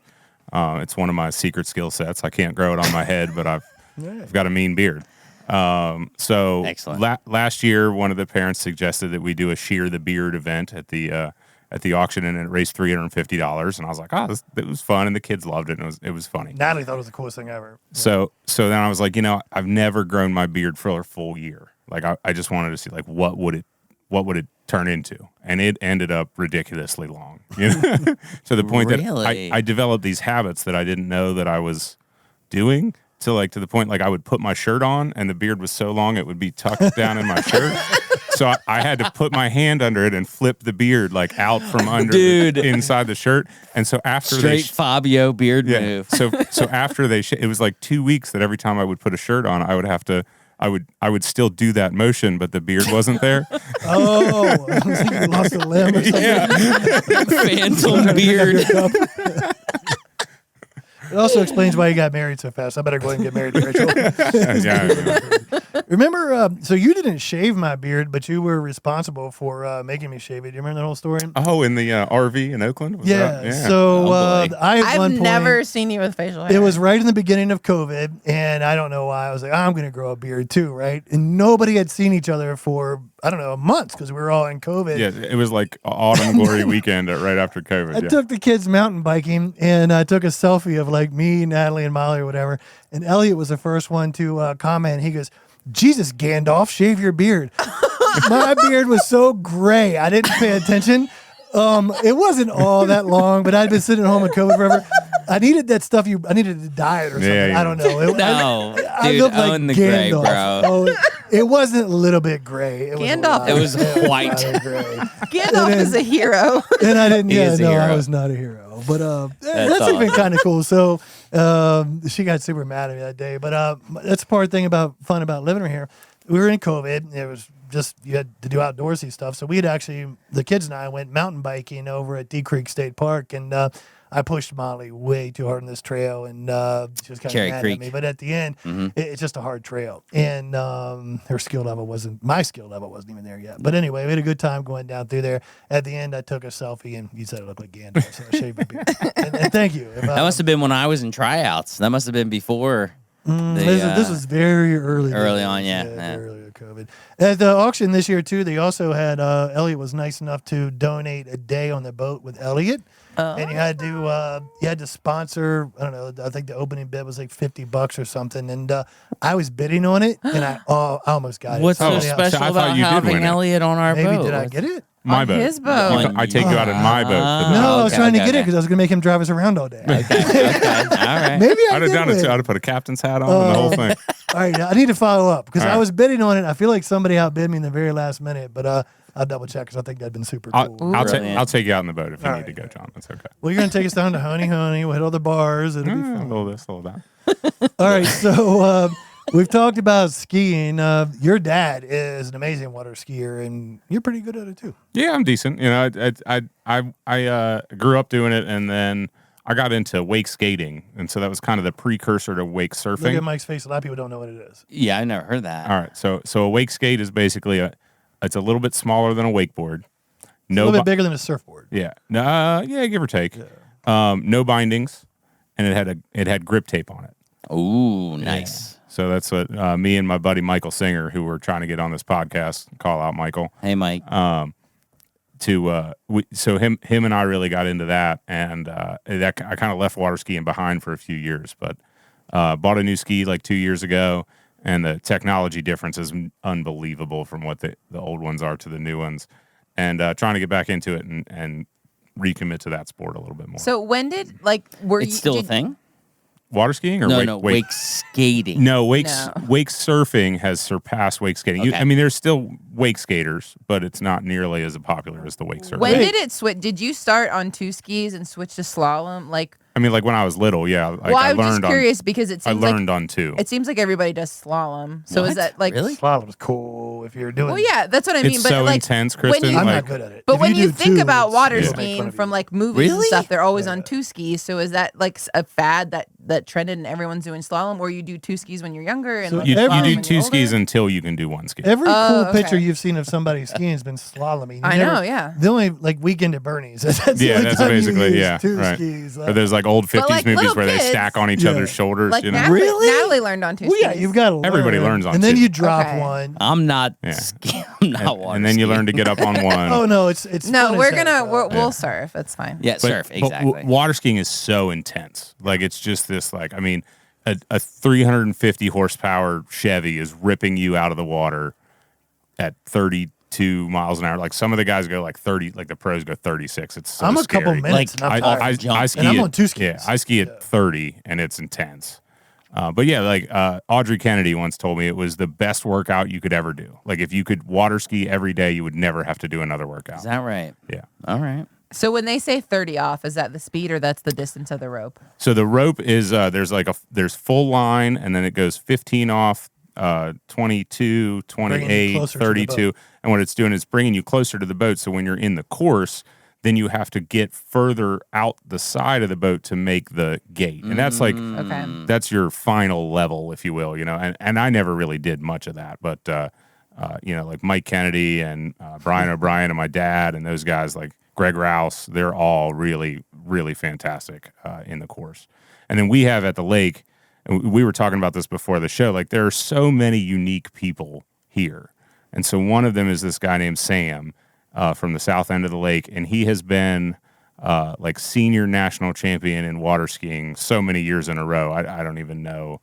C: It's one of my secret skill sets. I can't grow it on my head, but I've got a mean beard. So
B: Excellent.
C: Last year, one of the parents suggested that we do a shear the beard event at the auction, and it raised $350. And I was like, it was fun, and the kids loved it, and it was funny.
A: Natalie thought it was the coolest thing ever.
C: So then I was like, I've never grown my beard for a full year. Like I just wanted to see like what would it turn into, and it ended up ridiculously long. To the point
B: Really?
C: that I developed these habits that I didn't know that I was doing. To the point like I would put my shirt on, and the beard was so long it would be tucked down in my shirt. So I had to put my hand under it and flip the beard like out from under inside the shirt. And so after
B: Straight Fabio beard move.
C: So after it was like 2 weeks that every time I would put a shirt on, I would still do that motion, but the beard wasn't there.
A: Oh, I was thinking you lost a limb or something.
B: Phantom beard.
A: It also explains why you got married so fast. I better go ahead and get married to Rachel.
C: Yeah.
A: Remember, so you didn't shave my beard, but you were responsible for making me shave it. Do you remember that whole story?
C: Oh, in the RV in Oakland? Was that? Yeah.
A: So
B: Oh, boy.
A: I've
D: never seen you with facial hair.
A: It was right in the beginning of COVID, and I don't know why. I was like, I'm going to grow a beard too, right? And nobody had seen each other for, I don't know, months because we were all in COVID.
C: Yeah, it was like autumn glory weekend right after COVID.
A: I took the kids mountain biking, and I took a selfie of like me, Natalie, and Molly or whatever. And Elliott was the first one to comment. He goes, Jesus, Gandalf, shave your beard. My beard was so gray. I didn't pay attention. It wasn't all that long, but I'd been sitting at home in COVID forever. I needed that stuff. I needed to diet or something.
C: Yeah.
A: I don't know.
B: No, dude,
A: looked like
B: own the gray,
A: Gandalf.
B: bro.
A: Oh, it wasn't a little bit gray. It was a
D: Gandalf.
A: lot.
B: It was white.
A: a lot of gray.
D: Gandalf is a hero.
A: And I didn't.
B: He
A: Yeah,
B: is a
A: no, I
B: hero.
A: was not a hero. But that's
B: awesome.
A: even kind of cool. So she got super mad at me that day. But that's part thing about fun about living here. We were in COVID. It was just you had to do outdoorsy stuff. So we had actually the kids and I went mountain biking over at Deep Creek State Park, and I pushed Molly way too hard on this trail, and she was kind of
B: Cherry
A: mad
B: Creek.
A: at me. But at the end, it's just a hard trail, and my skill level wasn't even there yet. But anyway, we had a good time going down through there. At the end, I took a selfie, and you said it looked like Gandalf, so I shaved my beard. and thank you.
B: That must have been when I was in tryouts. That must have been before.
A: This was very early.
B: Early
A: days.
B: on, yeah.
A: Very early with COVID. At the auction this year too, they also had Elliott was nice enough to donate a day on the boat with Elliott, and you had to sponsor. I don't know. I think the opening bid was like $50 or something, and I was bidding on it, and I almost got it.
B: What's so
A: Somebody else-
B: special
C: I thought
B: about
C: you did
B: having
C: win it.
B: Elliott on our
A: Maybe
B: boat?
A: did I get it?
C: My
D: On
C: boat.
D: his boat.
C: I take you out in my boat. For
A: No, I was
B: okay,
A: trying to
B: okay,
A: get it
B: okay.
A: because I was going to make him drive us around all day.
B: Okay, all right.
A: Maybe I
C: I'd have
A: did
C: done it
A: win.
C: too. I'd have put a captain's hat on and the whole thing.
A: All right, I need to follow up because
C: All
A: I
C: right.
A: was bidding on it. I feel like somebody outbid me in the very last minute, but I'll double check because I think that'd been super cool.
B: Brilliant.
C: I'll take you out in the boat if you
A: All
C: need to
A: right.
C: go, John. That's okay.
A: Well, you're going to take us down to Honi. We'll hit all the bars. It'll be
C: A
A: fun.
C: little this, a little that.
A: All right, so we've talked about skiing. Your dad is an amazing water skier, and you're pretty good at it too.
C: Yeah, I'm decent. You know, I grew up doing it, and then I got into wake skating, and so that was kind of the precursor to wake
A: Look
C: surfing.
A: at Mike's face. A lot of people don't know what it is.
B: Yeah, I never heard that.
C: All right, so a wake skate is basically it's a little bit smaller than a wakeboard.
A: A little
C: bi-
A: bit bigger than a surfboard.
C: Yeah. Yeah, give or take. No bindings. and it had grip tape on it.
B: Ooh, nice.
C: So that's what me and my buddy Michael Singer, who were trying to get on this podcast, call out Michael.
B: Hey, Mike.
C: So him and I really got into that, and that I kind of left water skiing behind for a few years, but bought a new ski like 2 years ago, and the technology difference is unbelievable from what the old ones are to the new ones, and trying to get back into it and recommit to that sport a little bit more.
D: So when did
B: It's still a thing?
C: Water skiing or
B: wake skating.
C: No, wake surfing has surpassed wake skating.
B: Okay.
C: I mean, there's still wake skaters, but it's not nearly as popular as the wake surfing.
D: When did it switch? Did you start on 2 skis and switch to slalom?
C: I mean, like when I was little, yeah. Like
D: well, I was just curious because it seems
C: I learned on 2.
D: It seems like everybody does slalom. So is that like
B: really?
A: Slalom's cool if you're doing.
D: Well, yeah, that's what I mean.
C: It's
D: but
C: so
D: like,
C: intense, Kristen.
A: I'm
C: like,
A: not good at it.
D: But
A: If
D: when you
A: do
D: think
A: two,
D: about
A: it's-
D: water
A: people make fun
D: skiing
A: of
D: from
A: you.
D: like movies and
B: Really?
D: stuff, they're always on 2 skis. So is that like a fad that trended and everyone's doing slalom, or you do 2 skis when you're younger and
A: So
D: like
C: you
D: slalom
C: do
D: when
C: 2
D: you're
C: skis
D: older?
C: until you can do 1 ski.
A: Every
D: Oh,
A: cool picture
D: okay.
A: you've seen of somebody skiing has been slaloming.
D: I know, yeah.
A: The only like weekend at Bernie's. That's the
C: Yeah,
A: only
C: that's
A: time you
C: basically
A: use 2
C: right.
A: skis.
C: Or there's like old 50s
D: like,
C: movies
D: little
C: where they
D: kids-
C: stack on each other's shoulders.
D: Like
C: You know?
D: Natalie,
A: Really?
D: Natalie learned on 2
A: Well,
D: skis.
A: yeah, you've got to learn.
C: Everybody learns on
A: and then
C: 2.
A: you drop
D: Okay.
A: one.
B: I'm not
C: Yeah.
B: I'm not water
C: And then you
B: skiing.
C: learn to get up on 1.
A: Oh no, it's
D: No,
A: fun
D: we're
A: as heck,
D: gonna
A: though.
D: we'll surf. It's fine.
B: Yeah, surf, exactly.
C: Water skiing is so intense. Like it's just this. Like I mean, a 350 horsepower Chevy is ripping you out of the water at 32 miles an hour. Like some of the guys go like 30. Like the pros go 36. It's so
A: I'm a couple
C: scary.
A: minutes.
B: Like,
A: and I'm tired.
C: I ski
A: And I'm
C: at-
A: on 2 skis.
C: Yeah, I ski at 30, and it's intense. But yeah, like Audrey Kennedy once told me it was the best workout you could ever do. Like if you could water ski every day, you would never have to do another workout.
B: Is that right?
C: Yeah.
B: All right.
D: So when they say 30 off, is that the speed or that's the distance of the rope?
C: So the rope is there's full line, and then it goes 15 off, 22, 28,
A: closer to the
C: 32. And what it's doing is bringing you closer to the boat. So when you're in the course, then you have to get further out the side of the boat to make the gate. And that's like
D: Okay.
C: that's your final level, if you will, you know. And I never really did much of that, but you know, like Mike Kennedy and Brian O'Brien and my dad and those guys, like Greg Rouse, they're all really, really fantastic in the course. And then we have at the lake, and we were talking about this before the show, like there are so many unique people here. And so one of them is this guy named Sam from the south end of the lake, and he has been like senior national champion in water skiing so many years in a row. I don't even know.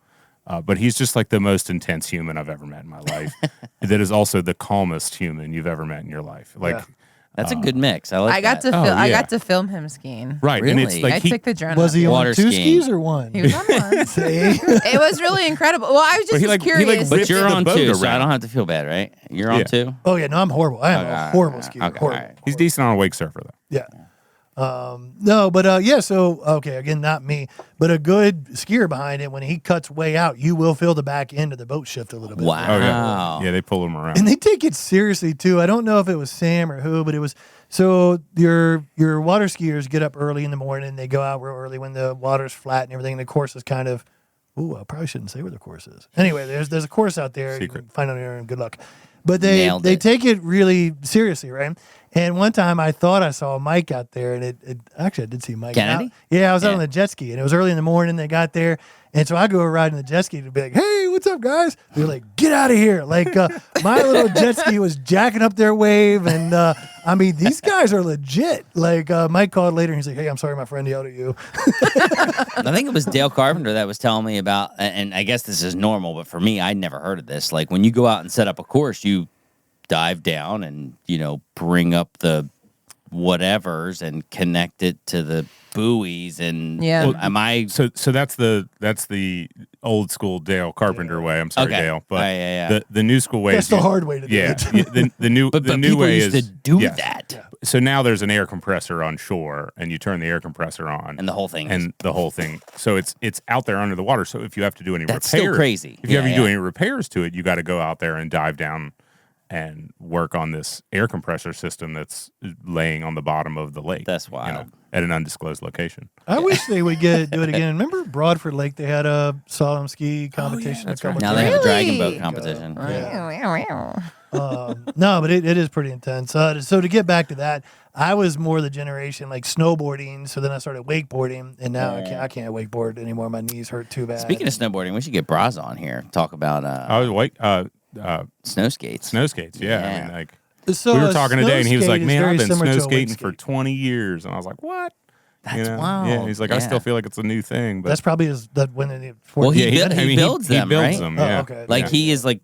C: But he's just like the most intense human I've ever met in my life. That is also the calmest human you've ever met in your life. Like,
A: Yeah.
B: That's a good mix. I like
D: I got
B: that.
D: to
C: Oh,
D: I
C: yeah.
D: got to film him skiing.
C: right. And it's
B: Really?
C: like
D: I took the drone.
A: Was
D: up.
A: he
B: Water
A: on 2
B: skiing.
A: skis or 1?
D: He was on one.
A: See?
D: It was really incredible. Well, I was just
C: he, like, he,
D: curious.
C: like,
B: But
C: ripped
B: you're
C: the
B: on
C: boat
B: 2, so I
C: around.
B: don't have to feel bad, right? You're on
C: Yeah.
B: 2?
A: Oh yeah, no, I'm horrible. I am a horrible skier.
B: okay,
A: horrible.
B: all right.
C: He's decent on a wake surfer, though.
A: Yeah. No, but yeah, so okay, again, not me, but a good skier behind it, when he cuts way out, you will feel the back end of the boat shift a little bit.
B: Wow.
C: Oh, yeah. Yeah, they pull him around.
A: And they take it seriously too. I don't know if it was Sam or who, but it was so your water skiers get up early in the morning, they go out real early when the water's flat and everything, and the course is kind of I probably shouldn't say where the course is. Anyway, there's a course out there.
C: Secret.
A: You can find out there and good luck. But they
B: Nailed it.
A: take it really seriously, right? And one time I thought I saw Mike out there, and it actually I did see Mike.
B: Kennedy?
A: Out. Yeah, I was out
B: Yeah.
A: on the jet ski, and it was early in the morning. They got there, and so I go riding the jet ski to be like, "Hey, what's up, guys?" They're like, "Get out of here!" Like my little jet ski was jacking up their wave, and I mean these guys are legit. Like Mike called later, and he's like, "Hey, I'm sorry, my friend yelled at you."
B: I think it was Dale Carpenter that was telling me about, and I guess this is normal, but for me, I'd never heard of this. Like when you go out and set up a course, you dive down and, bring up the whatevers and connect it to the buoys. And
D: Yeah. Well,
B: am I?
C: So that's the old school Dale Carpenter way. I'm sorry,
B: Okay.
C: Dale, but
B: Yeah.
C: the new school way
A: That's
C: is
A: the hard way to do
C: yeah,
A: it.
C: yeah, the new
B: But
C: the new
B: people
C: way
B: used
C: is
B: to do
C: yes.
B: that,
C: So now there's an air compressor on shore, and you turn the air compressor on,
B: and the whole thing.
C: and the whole thing. So it's out there under the water. So if you have to do any
B: That's
C: repairs,
B: still crazy.
C: If you have
B: Yeah,
C: to do
B: yeah.
C: any repairs to it, you got to go out there and dive down and work on this air compressor system that's laying on the bottom of the lake.
B: That's wild.
C: At an undisclosed location.
A: I wish they would do it again. Remember Broadford Lake? They had a slalom ski competition.
C: that's
A: a couple
B: Now
A: of
B: they have a
A: years
B: dragon
A: ago.
B: boat competition.
A: No, but it is pretty intense. So to get back to that, I was more the generation like snowboarding. So then I started wakeboarding, and now I can't wakeboard anymore. My knees hurt too bad.
B: Speaking of snowboarding, we should get Braz on here. Talk about snow skates.
C: Snow skates, yeah.
B: Yeah.
C: I mean, like
A: So
C: we were
A: a
C: talking
A: snow
C: today, and he was
A: skate
C: like,
A: is
C: "Man,
A: very
C: I've been
A: similar to
C: snow
A: a
C: skating
A: wake
C: for
A: skate.
C: 20 years," and I was like, "What?"
B: That's wild.
C: Yeah, he's like, "I still feel like it's a new thing." But
A: That's probably when they.
B: Well, he
C: he
B: builds them,
C: He builds
B: right?
C: them,
A: Oh,
C: yeah.
A: okay.
B: Like
A: Yeah.
B: he is like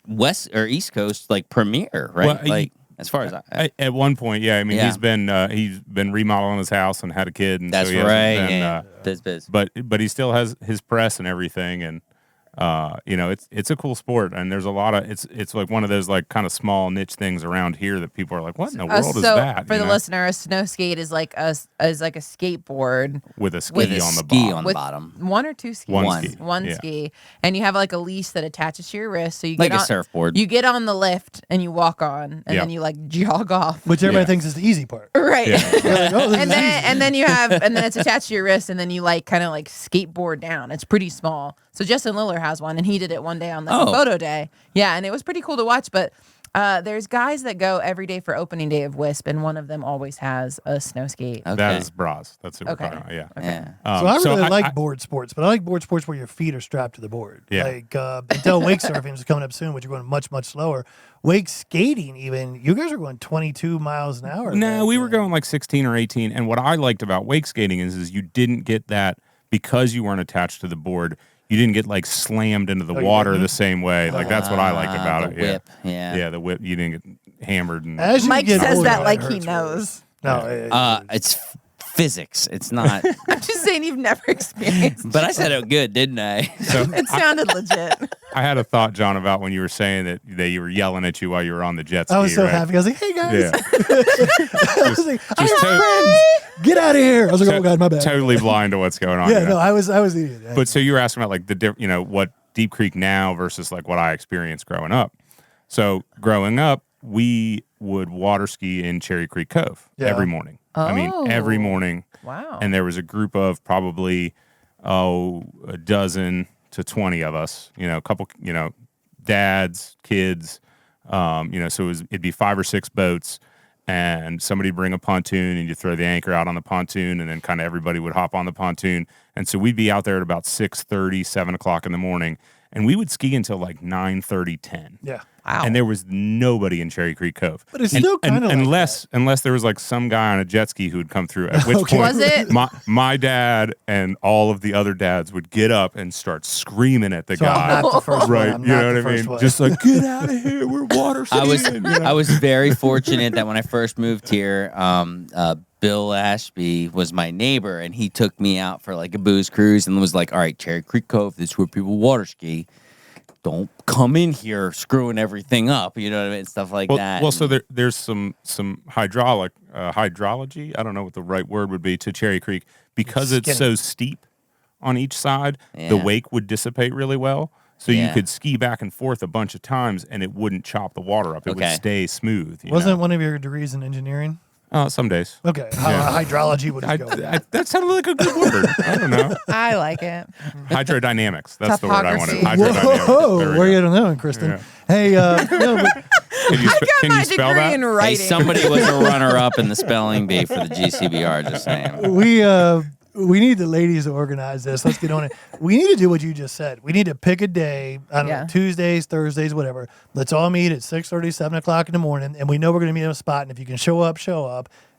B: West or East Coast like premier, right?
C: Well,
B: like as far as
C: At one point, yeah. I mean,
B: Yeah.
C: he's been remodeling his house and had a kid, and
B: that's
C: so he hasn't
B: right.
C: been,
B: Yeah. Biz.
C: but he still has his press and everything, and it's a cool sport, and there's a lot of it's like one of those like kind of small niche things around here that people are like, what in the world is that?
D: For the listener, a snow skate is like a skateboard
C: with a ski
B: with a
C: on the
B: ski
C: bottom.
B: on the
D: with
B: bottom.
D: one or two skis.
C: One ski,
D: One
C: yeah.
D: ski, and you have like a leash that attaches to your wrist, so you
B: Like
D: get
B: a
D: on,
B: surfboard.
D: You get on the lift and you walk on, and
C: Yeah.
D: then you like jog off.
A: Which everybody
C: Yeah.
A: thinks is the easy part.
D: Right.
C: Yeah.
A: They're like, oh, this
D: and
A: is
D: then
A: easy.
D: and then you have and then it's attached to your wrist, and then you like kind of like skateboard down. It's pretty small. So Justin Liller has one, and he did it one day on the photo day. Yeah, and it was pretty cool to watch. But there's guys that go every day for opening day of Wisp, and one of them always has a snow skate.
B: Okay.
C: That is Braz. That's who we're
D: Okay.
C: talking about. Yeah.
B: Yeah.
A: So I really like
C: I-
A: board sports, but I like board sports where your feet are strapped to the board.
C: Yeah.
A: Like until wake surfing is coming up soon, which you're going much, much slower. Wake skating, even you guys are going 22 miles an hour.
C: No, we were going like 16 or 18. And what I liked about wake skating is you didn't get that because you weren't attached to the board. You didn't get like slammed into the
A: you
C: water
A: didn't?
C: the same way. Like that's what I liked about
B: the
C: it.
B: whip.
C: Yeah.
B: Yeah.
C: Yeah, the whip. You didn't get hammered. And
A: As you
D: Mike
A: get
D: says
A: older,
D: that
A: it
D: like he
A: hurts
D: knows.
A: worse. No,
B: It's physics. It's not.
D: I'm just saying you've never experienced.
B: But I said it good, didn't I?
C: so
D: It sounded legit.
C: I had a thought, John, about when you were saying that you were yelling at you while you were on the jet ski.
A: I was so
C: right?
A: happy. I was like, "Hey guys,
C: Yeah.
A: I was like, I
C: just
A: have friends. Get out of here!" I was like, "Oh God, my bad."
C: Totally blind to what's going on.
A: Yeah,
C: you know?
A: no, I was the idiot.
C: But so you were asking about like what Deep Creek now versus like what I experienced growing up. So growing up, we would water ski in Cherry Creek Cove every morning. I mean, every morning.
D: Wow.
C: And there was a group of probably a dozen to 20 of us. A couple. Dads, kids. So it'd be 5 or 6 boats. And somebody'd bring a pontoon, and you throw the anchor out on the pontoon, and then kind of everybody would hop on the pontoon. And so we'd be out there at about 6:30, 7 o'clock in the morning, and we would ski until like 9:30, 10.
A: Yeah.
D: Wow.
C: And there was nobody in Cherry Creek Cove.
A: But it's still kinda like
C: unless there was like some guy on a jet ski who would come through. At which
A: Okay.
C: point,
D: Was it?
C: my dad and all of the other dads would get up and start screaming at the
A: So
C: guy.
A: I'm not the first
C: Right,
A: one. I'm
C: you
A: not
C: know
A: the
C: what I
A: first
C: mean?
A: one.
C: Just like get out of here, we're water skiing.
B: I was very fortunate that when I first moved here, Bill Ashby was my neighbor, and he took me out for like a booze cruise and was like, "All right, Cherry Creek Cove, this is where people water ski. Don't come in here screwing everything up," you know what I mean? Stuff like that.
C: Well, so there's some hydrology. I don't know what the right word would be to Cherry Creek because it's so steep on each side. The
B: Yeah.
C: wake would dissipate really well, so you
B: Yeah.
C: could ski back and forth a bunch of times, and it wouldn't chop the water up. It would
B: Okay.
C: stay smooth.
A: Wasn't one of your degrees in engineering?
C: Some days.
A: Okay,
C: Yeah.
A: hydrology would just go. with that.
C: That sounded like a good word. I don't know.
D: I like it.
C: Hydrodynamics. That's the word I wanted.
D: Topography.
C: Hydrodynamics.
A: Whoa,
C: There we
A: where
C: go.
A: you at on that one, Kristen?
C: Yeah.
A: Hey, no, but
C: Can you, can
D: My
C: you spell
D: degree
C: that?
D: in
B: hey,
D: writing.
B: somebody was a runner-up in the spelling bee for the GCBR. Just saying.
A: we need the ladies to organize this. Let's get on it. We need to do what you just said. We need to pick a day. I don't
D: Yeah.
A: know, Tuesdays, Thursdays, whatever. Let's all meet at 6:30, 7 o'clock in the morning, and we know we're going to meet in a spot. And if you can show up,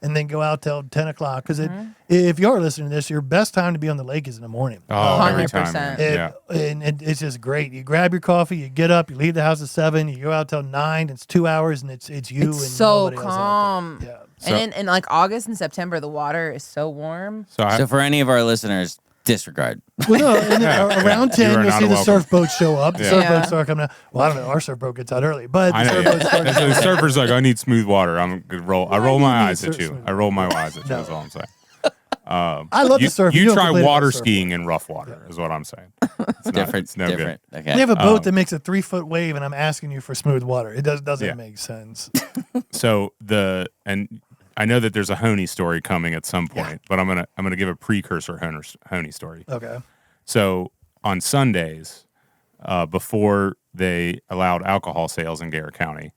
A: and then go out till 10 o'clock. Because if you are listening to this, your best time to be on the lake is in the morning.
C: Oh, every
D: 100%.
C: time.
A: And,
C: Yeah.
A: and it's just great. You grab your coffee, you get up, you leave the house at 7, you go out till 9. It's 2 hours, and it's you
D: It's
A: and
D: so
A: nobody else out
D: calm.
A: there. Yeah.
C: So-
D: And in like August and September, the water is so warm.
B: So for any of our listeners, disregard.
A: Well, no, and around
C: You
A: 10,
C: are
A: you'll
C: not
A: see the
C: welcome.
A: surf boats show up. The
C: Yeah.
A: surf
D: Yeah.
A: boats start coming out. Well, I don't know. Our surf boat gets out early, but
C: I
A: the
C: know.
A: surf boats start
C: The
A: coming out.
C: surfer's like, I need smooth water. I'm gonna roll. I
A: Why
C: roll
A: do you
C: my
A: need
C: eyes at you.
A: smooth
C: I roll my eyes at you.
A: No.
C: That's all I'm saying.
A: I love
C: you,
A: the surf.
C: You
A: don't
C: try
A: complain about
C: water
A: surfing.
C: skiing in rough water is what I'm saying. It's not-
B: Different.
C: It's no
B: different.
C: good.
B: Okay.
A: They have a boat that makes a 3-foot wave, and I'm asking you for smooth water. It doesn't
C: Yeah.
A: make sense.
C: So and I know that there's a Honi story coming at some point, but I'm gonna give a precursor Honi story.
A: Okay.
C: So on Sundays, before they allowed alcohol sales in Garrett County,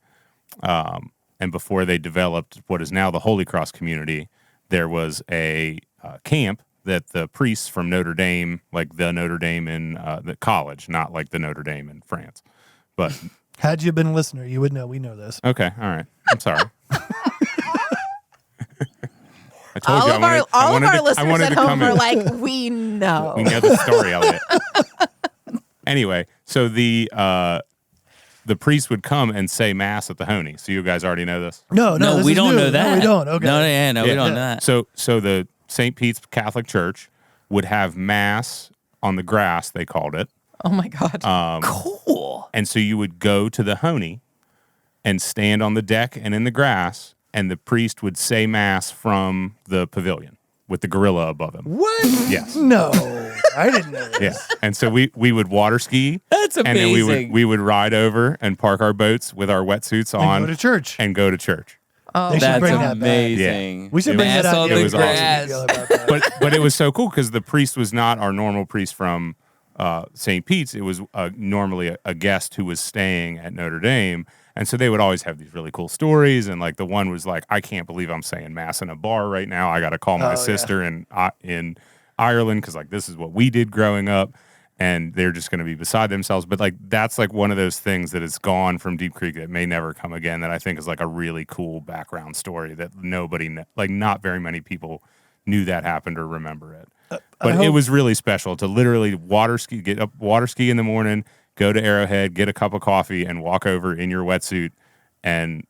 C: and before they developed what is now the Holy Cross community, there was a camp that the priests from Notre Dame, like the Notre Dame in the college, not like the Notre Dame in France, but
A: Had you been a listener, you would know. We know this.
C: okay, all right, I'm sorry. I told
D: All
C: you
D: of our listeners at home are
C: in.
D: like, we know.
C: We know the story, Elliott. Anyway, so the priest would come and say mass at the Honi. So you guys already know this?
A: No,
B: No,
A: this
B: we
A: is
B: don't
A: new.
B: know that.
A: No, we don't. Okay.
B: No, we don't know that.
C: So the St. Pete's Catholic Church would have mass on the grass, they called it.
D: Oh my God.
B: Cool.
C: And so you would go to the Honi and stand on the deck and in the grass, and the priest would say mass from the pavilion with the gorilla above him.
A: What?
C: Yes.
A: No, I didn't know this.
C: Yeah. And so we would water ski.
B: That's
C: And then
B: amazing.
C: we would ride over and park our boats with our wetsuits on
A: And go to church.
C: and go to church.
D: Oh,
A: They should
B: That's
A: bring that back.
B: amazing.
A: We should bring
B: Mass
A: that out.
B: on
A: Yeah,
B: the
C: was
A: we
C: awesome.
B: grass.
A: yell about that.
C: But it was so cool because the priest was not our normal priest from St. Pete's. It was normally a guest who was staying at Notre Dame. And so they would always have these really cool stories. And like the one was like, I can't believe I'm saying mass in a bar right now. I got to call my
A: Oh,
C: sister in Ireland because like this is what we did growing up. And they're just going to be beside themselves. But like that's like one of those things that is gone from Deep Creek that may never come again. That I think is like a really cool background story that like not very many people knew that happened or remember it. But it was really special to literally get up water ski in the morning, go to Arrowhead, get a cup of coffee, and walk over in your wetsuit and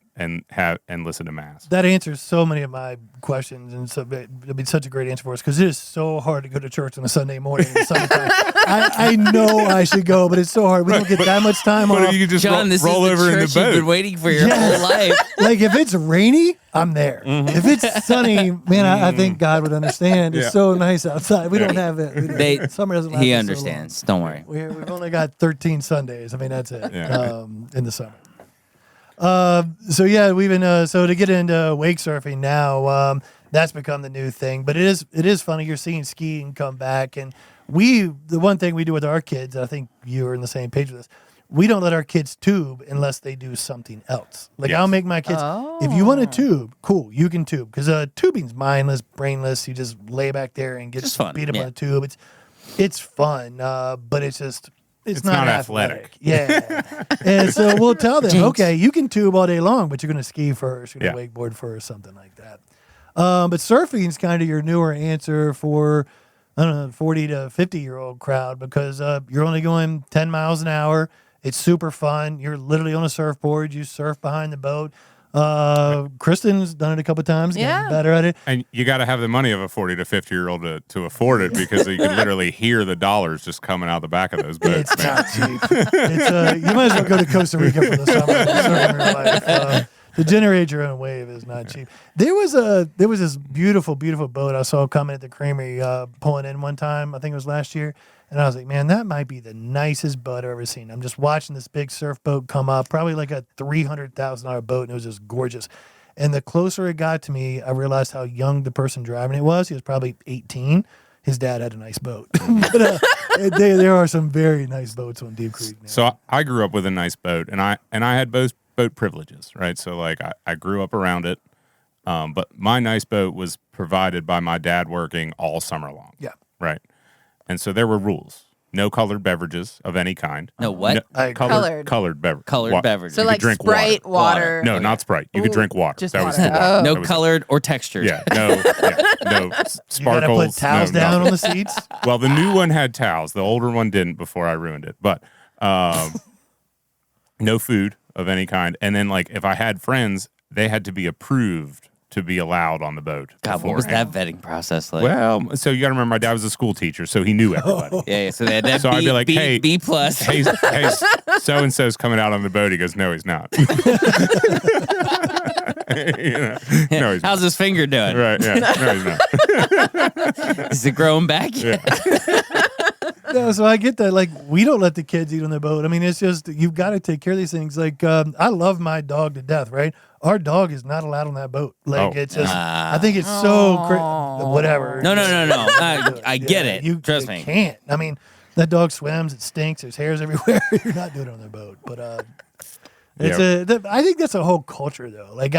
C: listen to mass.
A: That answers so many of my questions, and so it'd be such a great answer for us because it is so hard to go to church on a Sunday morning in the summertime. I know I should go, but it's so hard. We don't get that much time
C: But
A: off.
C: if you could just
B: John, this
C: roll
B: is
C: over
B: the
C: in the
B: church you've been
C: boat.
B: waiting for your
A: Yes.
B: whole life.
A: Like if it's rainy, I'm there.
C: Mm-hmm.
A: If it's sunny, man, I think God would understand. It's
C: Yeah.
A: so nice outside. We don't have it. Summer doesn't last.
B: He
A: us so
B: understands. Don't worry.
A: long. We've only got 13 Sundays. I mean, that's it.
C: Yeah.
A: In the summer. So yeah, we've been so to get into wake surfing now. That's become the new thing. But it is funny. You're seeing skiing come back, and the one thing we do with our kids, and I think you are in the same page with this. We don't let our kids tube unless they do something else. Like
C: Yes.
A: I'll make my kids. If you want to tube, cool, you can tube because tubing's mindless, brainless. You just lay back there and get
B: Just fun,
A: beat up
B: yeah.
A: on a tube. It's fun, but it's just. It's
C: not
A: athletic. Yeah. And so we'll tell them, okay, you can tube all day long, but you're going to ski first, you're going to wakeboard first, something like that. But surfing is kind of your newer answer for, I don't know, 40 to 50-year-old crowd because you're only going 10 miles an hour. It's super fun. You're literally on a surfboard. You surf behind the boat. Kristen's done it a couple times, getting
D: Yeah.
A: better at it.
C: And you got to have the money of a 40 to 50-year-old to afford it because you can literally hear the dollars just coming out the back of those boats.
A: It's
C: man.
A: not cheap. It's you might as well go to Costa Rica for the summer. and surf in real life. To generate your own wave is not cheap. There was this beautiful boat I saw coming at the creamery pulling in one time. I think it was last year, and I was like, man, that might be the nicest boat I've ever seen. I'm just watching this big surf boat come up, probably like a $300,000 boat, and it was just gorgeous. And the closer it got to me, I realized how young the person driving it was. He was probably 18. His dad had a nice boat. But there are some very nice boats on Deep Creek now.
C: So I grew up with a nice boat, and I had both boat privileges, right? So like I grew up around it, but my nice boat was provided by my dad working all summer long.
A: Yeah.
C: Right. And so there were rules. No colored beverages of any kind.
B: No what?
A: I agree.
C: Colored beverage.
B: Colored beverages.
D: So
C: You
D: like
C: could drink
D: Sprite, water.
C: No, not Sprite. You could
D: Ooh,
C: drink water.
D: just
C: that was
D: water.
C: the water.
D: Oh.
B: No
C: That was-
B: colored or textured.
C: Yeah, no
A: You got to
C: sparkles.
A: put towels
C: no,
A: down
C: nothing.
A: on the seats.
C: Well, the new one had towels. The older one didn't before I ruined it. But no food of any kind. And then, like, if I had friends, they had to be approved to be allowed on the boat.
B: God, what was that
C: beforehand.
B: vetting process like?
C: Well, so you got to remember, my dad was a school teacher, so he knew everybody.
B: yeah. So they had that
C: So I'd be like, hey,
B: B plus.
C: hey, so and so's coming out on the boat. He goes, no, he's not. No, he's
B: How's his finger doing?
C: right. Yeah, no, he's not.
B: Is it growing back yet?
A: No, so I get that. Like, we don't let the kids eat on the boat. I mean, it's just, you've got to take care of these things. Like, I love my dog to death, right? Our dog is not allowed on that boat. Like, it's just, I think it's so whatever.
B: No. I get it.
A: You
B: Trust me.
A: can't. I mean, that dog swims. It stinks. There's hairs everywhere. You're not doing it on the boat. But I think that's a whole culture, though. Like,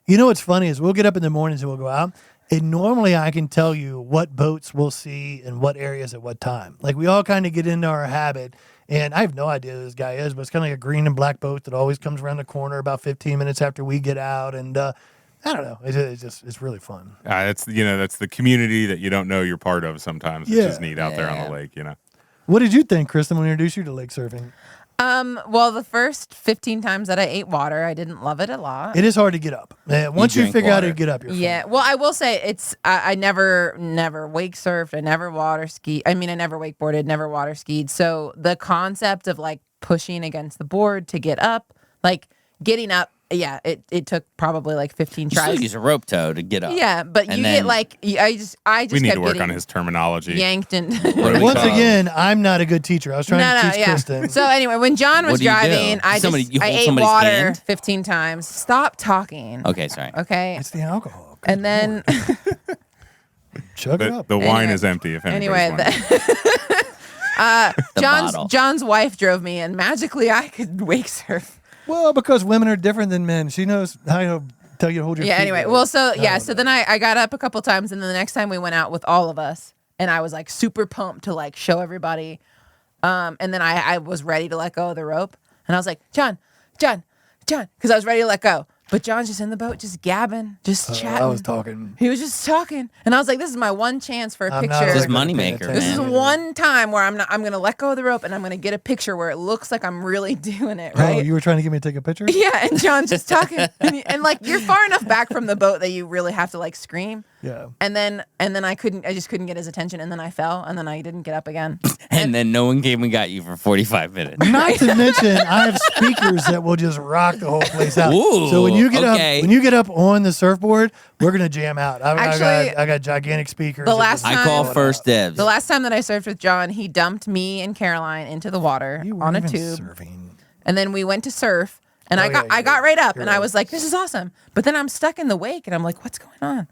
A: you know what's funny is we'll get up in the mornings and we'll go out. And normally I can tell you what boats we'll see in what areas at what time. Like, we all kind of get into our habit. And I have no idea who this guy is, but it's kind of like a green and black boat that always comes around the corner about 15 minutes after we get out. And I don't know. It's really fun.
C: That's the community that you don't know you're part of sometimes. It's just neat out there on the lake,
A: What did you think, Kristen, when we introduced you to lake surfing?
D: Well, the first 15 times that I ate water, I didn't love it a lot.
A: It is hard to get up. Once you
B: drink
A: figure out how
B: water.
A: to get up, you're
D: Yeah.
A: fine.
D: Well, I will say I never wake surfed. I never water skied. I mean, I never wakeboarded, never water skied. So the concept of like pushing against the board to get up, like getting up, yeah, it took probably like 15
B: You
D: tries.
B: still use a rope tow to get up.
D: Yeah, but
B: And
D: you
B: then-
D: get like I just
C: We need
D: kept
C: to work
D: getting
C: on his terminology.
D: yanked and
C: Really
A: Once
C: tough.
A: again, I'm not a good teacher. I was trying to teach
D: yeah.
A: Kristen.
D: So anyway, when John was
B: What do you do?
D: driving, I
B: You hold
D: ate
B: somebody's
D: water
B: hand?
D: 15 times. Stop talking.
B: Okay, sorry.
D: Okay.
A: It's the alcohol.
D: And then
A: Chug it up.
C: The wine
D: Anyway.
C: is empty. If anybody's
D: anyway,
C: wondering.
B: The bottle.
D: John's wife drove me, and magically I could wake surf.
A: Well, because women are different than men. She knows how to tell you to hold your
D: Yeah.
A: feet
D: Anyway,
A: right.
D: well, so
A: I
D: yeah,
A: don't
D: so
A: know.
D: then I got up a couple times, and then the next time we went out with all of us, and I was like super pumped to like show everybody, and then I was ready to let go of the rope, and I was like, John, because I was ready to let go, but John's just in the boat, just gabbing, just chatting.
A: I was talking.
D: He was just talking, and I was like, "This is my one chance for a
A: I'm not
D: picture.
B: This is
A: really gonna pay
B: moneymaker,
D: This is
A: attention.
D: one time where I'm going to let go of the rope, and I'm going to get a picture where it looks like I'm really doing it,
A: Oh,
D: right?"
A: you were trying to get me to take a picture?
D: Yeah, and John's just talking, and like you're far enough back from the boat that you really have to like scream.
A: Yeah.
D: And then I just couldn't get his attention, and then I fell, and then I didn't get up again.
B: And then no one came and got you for 45 minutes.
A: Not to mention, I have speakers that will just rock the whole place out.
B: Ooh,
A: So when you get
B: okay.
A: up on the surfboard, we're gonna jam out.
D: Actually,
A: I got gigantic speakers.
D: the
A: that
D: last
A: just
B: I call
A: blow it
B: first
A: out.
B: dibs.
D: The last time that I surfed with John, he dumped me and Caroline into the water
A: You
D: on a
A: weren't even
D: tube,
A: surfing.
D: and then we went to surf, and
A: Oh,
D: I got right up,
A: you're
D: and I
A: right.
D: was like, "This is awesome," but then I'm stuck in the wake, and I'm like, "What's going on?"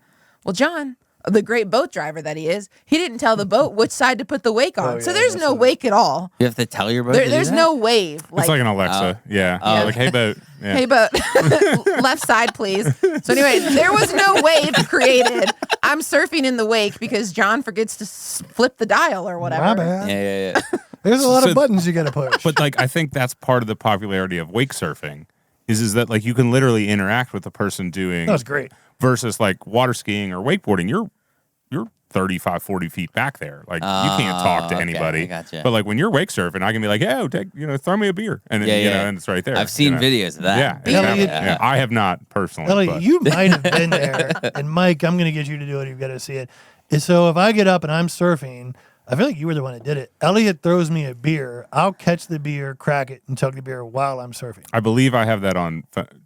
D: Well, John, the great boat driver that he is, he didn't tell the boat which side to put the wake on.
A: Oh,
D: So
A: yeah,
D: there's
A: that's
D: no
A: right.
D: wake at all.
B: You have to tell your boat to do
D: There's
B: that?
D: no wave.
C: It's like an Alexa. Yeah.
B: Oh.
C: Like, hey, boat. Yeah.
D: Hey, boat, left side, please. So anyway, there was no wave created. I'm surfing in the wake because John forgets to flip the dial or
A: My
D: whatever.
A: bad.
B: Yeah.
A: There's a lot
C: So-
A: of buttons you got to push.
C: But like, I think that's part of the popularity of wake surfing is that like you can literally interact with the person doing
A: That's great.
C: versus like water skiing or wakeboarding. You're 35, 40 feet back there. Like you can't talk to
B: okay,
C: anybody.
B: I gotcha.
C: But like when you're wake surfing, I can be like, "Hey, throw me a beer," and then, and it's right there.
B: I've seen
C: you know?
B: videos of that.
C: Yeah, it's
A: Elliott-
C: happened. Yeah, I have not personally.
A: Elliot,
C: but
A: you might have been there. And Mike, I'm going to get you to do it. You've got to see it. And so if I get up and I'm surfing, I feel like you were the one that did it. Elliot throws me a beer. I'll catch the beer, crack it, and chug the beer while I'm surfing.
C: I believe I have that on.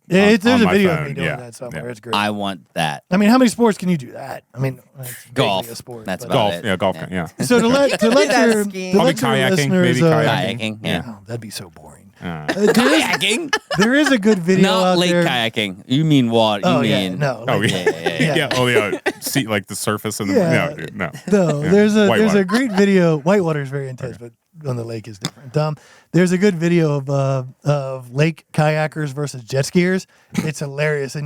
A: There's
C: on
A: a
C: my
A: video
C: phone.
A: of me doing
C: Yeah,
A: that somewhere.
C: yeah.
A: It's great.
B: I want that.
A: I mean, how many sports can you do that? I mean, it's basically
B: Golf.
A: a sport.
B: That's
A: but-
B: about
C: Golf.
B: it.
C: Yeah, golf.
B: Yeah.
C: Yeah.
A: So to let
D: that
A: your
D: skiing.
A: to
C: Probably
A: let your
C: kayaking,
A: listeners,
C: maybe kayaking.
B: Kayaking, yeah.
A: Oh, that'd be so boring.
B: Kayaking?
A: There is a good video
B: Not
A: out
B: lake
A: there.
B: kayaking. You mean water. You
A: Oh yeah,
B: mean
A: no.
C: Oh
A: like-
C: yeah. Yeah. Oh yeah. See, like the surface and the
A: Yeah.
C: no, dude, no.
A: No,
C: Yeah.
A: there's a
C: Whitewater.
A: great video. Whitewater is very intense, but on the lake is different. There's a good video of lake kayakers versus jet skiers. It's hilarious, and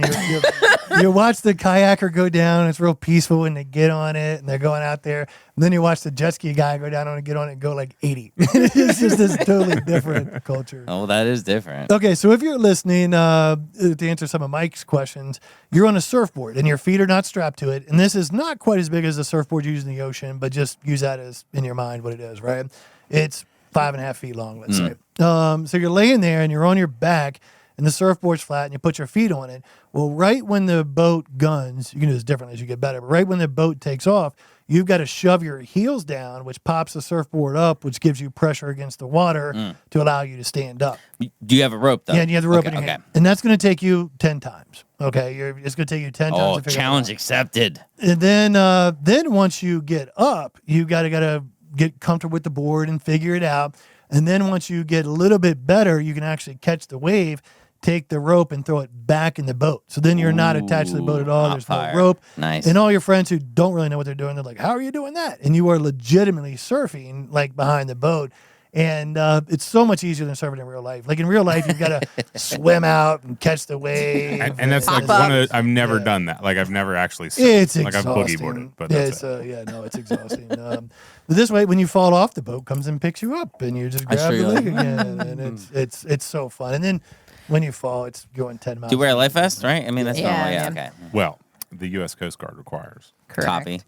A: you watch the kayaker go down. It's real peaceful when they get on it, and they're going out there. And then you watch the jet ski guy go down on it, get on it, and go like 80. It's just this totally different culture.
B: Oh, that is different.
A: Okay, so if you're listening to answer some of Mike's questions, you're on a surfboard and your feet are not strapped to it. And this is not quite as big as a surfboard used in the ocean, but just use that as in your mind what it is, right? It's 5.5 feet long, let's say. So you're laying there and you're on your back and the surfboard's flat and you put your feet on it. Well, right when the boat guns, you can do this differently as you get better, but right when the boat takes off, you've got to shove your heels down, which pops the surfboard up, which gives you pressure against the water to allow you to stand up.
B: Do you have a rope though?
A: Yeah, and you have the rope
B: Okay,
A: in your hand. And that's going to take you 10 times. Okay, it's going to take you 10 times
B: Oh,
A: to figure
B: challenge
A: it out.
B: accepted.
A: And then once you get up, you gotta get comfortable with the board and figure it out. And then once you get a little bit better, you can actually catch the wave, take the rope, and throw it back in the boat. So then you're not attached to the boat at all.
B: Hot
A: There's
B: fire.
A: no rope.
B: Nice.
A: And all your friends who don't really know what they're doing, they're like, "How are you doing that?" And you are legitimately surfing like behind the boat. And it's so much easier than surfing in real life. Like in real life, you've got to swim out and catch the wave.
C: And that's like
D: Pop
C: one
D: up.
C: of the, I've never done that. Like I've never actually surfed.
A: It's
C: like I've
A: exhausting.
C: boogie boarded, but that's it.
A: It's exhausting. But this way, when you fall off, the boat comes and picks you up, and you just grab the
B: you're
A: leg
B: like,
A: again, and it's so fun. And then when you fall, it's going 10 miles.
B: Do you wear a life vest, right? I mean, that's
D: Yeah,
B: normal. Yeah,
D: yeah.
B: okay.
C: Well, the U.S. Coast Guard requires.
D: Correct.
B: Copy.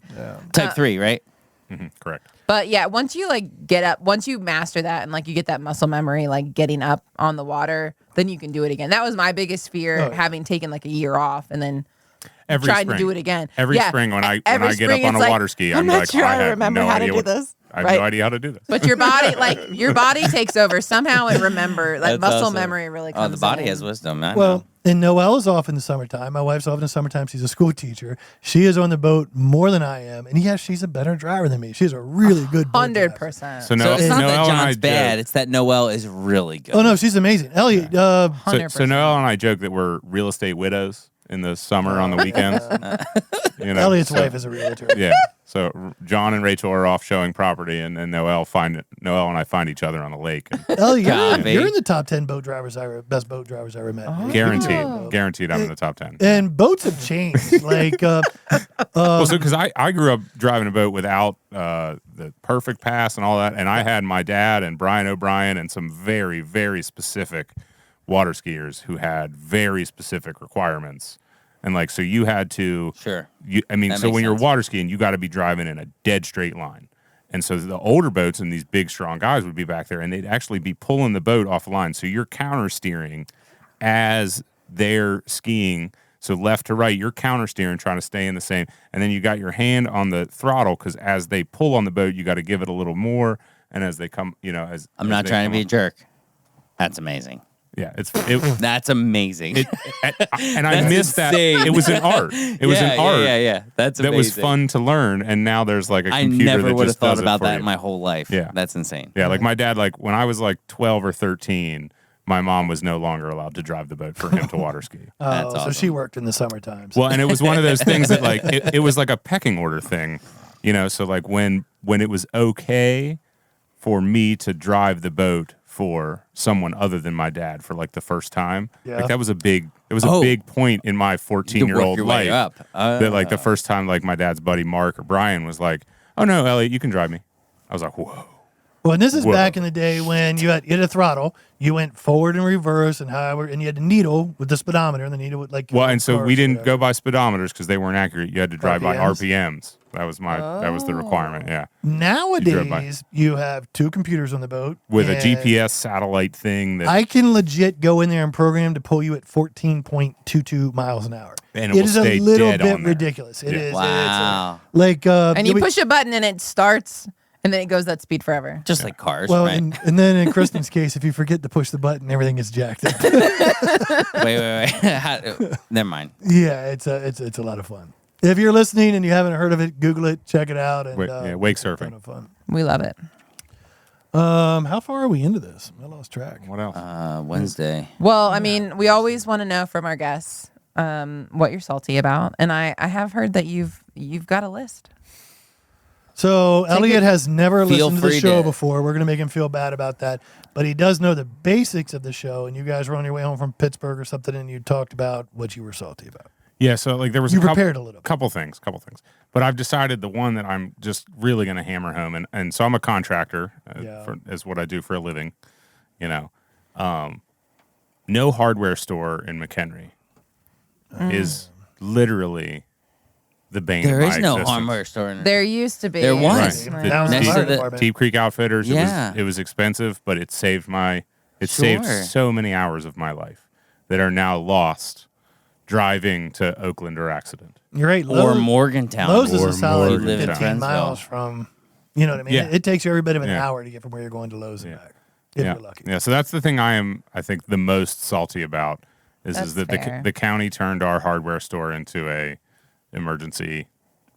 B: Type 3, right?
C: Correct.
D: But yeah, once you like get up, once you master that and like you get that muscle memory, like getting up on the water, then you can do it again. That was my biggest fear,
A: Oh, yeah.
D: having taken like a year off and then
C: Every
D: trying
C: spring.
D: to do it again.
C: Every
D: Yeah,
C: spring when I
D: every
C: get up
D: spring
C: on a
D: it's like,
C: water ski,
D: I'm
C: I'm
D: not
C: like,
D: sure I
C: have
D: remember
C: no
D: how to
C: idea
D: do
C: what-
D: this.
C: I have
D: Right.
C: no idea how to do this.
D: But your body, like your body takes over somehow and remember that
B: That's
D: muscle
B: awesome.
D: memory really comes
B: Oh, the body
D: in.
B: has wisdom. I
A: Well,
B: know.
A: and Noelle is off in the summertime. My wife's off in the summertime. She's a school teacher. She is on the boat more than I am. And yes, she's a better driver than me. She's a really good boat driver.
D: 100%.
C: So
B: So
C: Noelle,
B: it's not
C: Noelle
B: that
C: and I
B: John's bad.
C: joke-
B: It's that Noelle is really good.
A: Oh, no, she's amazing. Elliot,
C: So
D: 100%.
C: Noelle and I joke that we're real estate widows in the summer on the weekends. You know,
A: Elliot's
C: so-
A: wife is a realtor.
C: Yeah. So John and Rachel are off showing property, and Noelle and I find each other on the lake. And
A: Elliot,
B: Copy.
A: you're in the top 10 best boat drivers I ever met.
D: Oh.
C: guaranteed, I'm in the top 10.
A: And boats have changed. Like,
C: Well, so because I grew up driving a boat without the perfect pass and all that, and I had my dad and Brian O'Brien and some very, very specific water skiers who had very specific requirements. And like, so you had to,
B: Sure.
C: I mean,
B: That
C: so
B: makes
C: when you're
B: sense.
C: water skiing, you got to be driving in a dead straight line. And so the older boats and these big, strong guys would be back there, and they'd actually be pulling the boat off the line. So you're counter steering as they're skiing. So left to right, you're counter steering, trying to stay in the same. And then you got your hand on the throttle because as they pull on the boat, you got to give it a little more. And as they come, as
B: I'm
C: as
B: not
C: they
B: trying to
C: come
B: be a
C: up-
B: jerk. That's amazing.
C: Yeah,
B: That's amazing.
C: and I
B: That's
C: missed that.
B: insane.
C: It was an art. It was an art.
B: Yeah. That's
C: that
B: amazing.
C: was fun to learn. And now there's like a
B: I
C: computer
B: never
C: that
B: would have
C: just
B: thought
C: does it
B: about
C: for
B: that
C: you.
B: in my whole life.
C: Yeah.
B: That's insane.
C: Yeah, like my dad, like when I was like 12 or 13, my mom was no longer allowed to drive the boat for him to water ski.
B: That's
A: so
B: awesome.
A: she worked in the summer times.
C: Well, and it was one of those things that like it was like a pecking order thing, so like when it was okay for me to drive the boat for someone other than my dad for like the first time,
A: Yeah.
C: like that was a big
B: Oh.
C: big point in my
B: You can work
C: 14-year-old
B: your way
C: life.
B: up.
C: That like the first time like my dad's buddy Mark or Brian was like, "Oh no, Elliot, you can drive me." I was like, "Whoa."
A: Well, and this is
C: Whoa.
A: back in the day when you had a throttle, you went forward and reverse, and however, and you had a needle with the speedometer, and the needle would like.
C: Well, and so we didn't
A: go.
C: go by speedometers because they weren't accurate. You had to drive by
A: RPMs?
C: RPMs. That was the requirement. Yeah,
A: Nowadays, you have two computers on the boat
C: with a
A: and
C: GPS satellite thing that
A: I can legit go in there and program to pull you at 14.22 miles an hour.
C: And it
A: It
C: will
A: is a
C: stay
A: little
C: dead
A: bit
C: on there.
A: ridiculous. It
C: Yeah.
A: is.
B: Wow.
A: Like,
D: And you
A: we-
D: push a button and it starts and then it goes that speed forever.
B: Just like cars,
A: well,
B: right?
A: and then in Kristen's case, if you forget to push the button, everything gets jacked up.
B: wait. Never mind.
A: Yeah, it's a lot of fun. If you're listening and you haven't heard of it, Google it, check it out. And
C: wake
A: it's a ton
C: surfing.
A: of fun.
D: We love it.
A: How far are we into this? I lost track.
C: What else?
B: Wednesday.
D: Well, I mean, we always want to know from our guests what you're salty about, and I have heard that you've got a list.
A: So Elliot has never
B: Feel
A: listened to the
B: free
A: show
B: to-
A: before. We're going to make him feel bad about that. But he does know the basics of the show. And you guys were on your way home from Pittsburgh or something, and you talked about what you were salty about.
C: Yeah, so like there was
A: You
C: a couple,
A: prepared a little bit.
C: couple things. But I've decided the one that I'm just really going to hammer home, and so I'm a contractor,
A: Yeah.
C: is what I do for a living. No hardware store in McHenry is literally the bane
B: There
C: of
B: is
C: my
B: no
C: existence.
B: hardware store. In
D: There used to be.
B: There was.
C: Right.
D: Right.
A: Now it's
B: Next
A: the
B: to
A: fire
B: the
A: department.
C: Deep Creek Outfitters.
B: Yeah.
C: It was expensive, but it saved
B: Sure.
C: saved so many hours of my life. that are now lost driving to Oakland or accident.
A: You're right.
B: Or Morgantown.
A: Lowe's is
C: Or
A: a solid
C: Morgantown.
A: 15 miles from, you know what I mean?
C: Yeah.
A: It takes you every bit of an
C: Yeah.
A: hour to get from where you're going to Lowe's and
C: Yeah.
A: back. If
C: Yeah.
A: you're lucky.
C: Yeah. So that's the thing I think, the most salty about is
D: That's
C: that
D: fair.
C: the county turned our hardware store into a emergency,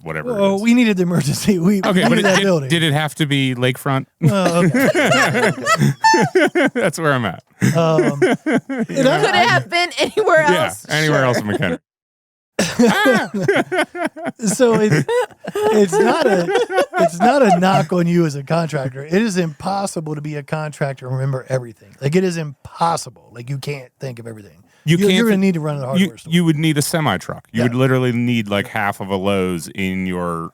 C: whatever it
A: Oh,
C: is.
A: we needed the emergency. We
C: Okay, but
A: needed that building.
C: did it have to be lakefront?
A: Oh, okay.
C: That's where I'm at.
A: It
D: Could it have been anywhere
C: Yeah,
D: else?
C: anywhere
D: Sure.
C: else in McHenry.
A: So it's not a knock on you as a contractor. It is impossible to be a contractor and remember everything. Like it is impossible. Like you can't think of everything. You're going to need to run the hardware store.
C: You would need a semi truck. You
A: Yeah.
C: would literally need like half of a Lowe's in your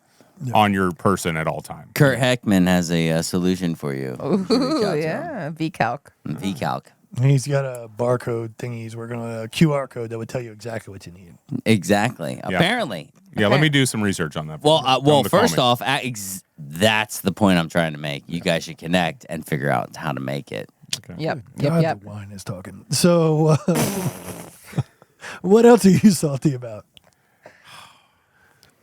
C: on your person at all times.
B: Kurt Heckman has a solution for you. You should reach out
D: Ooh,
B: to
D: yeah, VCalc.
B: him. VCalc.
A: He's got a barcode thingy. He's working on a QR code that would tell you exactly what you need.
B: Exactly. Apparently.
C: Yeah, let me do some research on that.
B: Well,
C: Tell them to call
B: first
C: me.
B: off, that's the point I'm trying to make. You guys should connect and figure out how to make it.
D: Yep.
A: God,
D: Yep.
A: the wine is talking. So, what else are you salty about?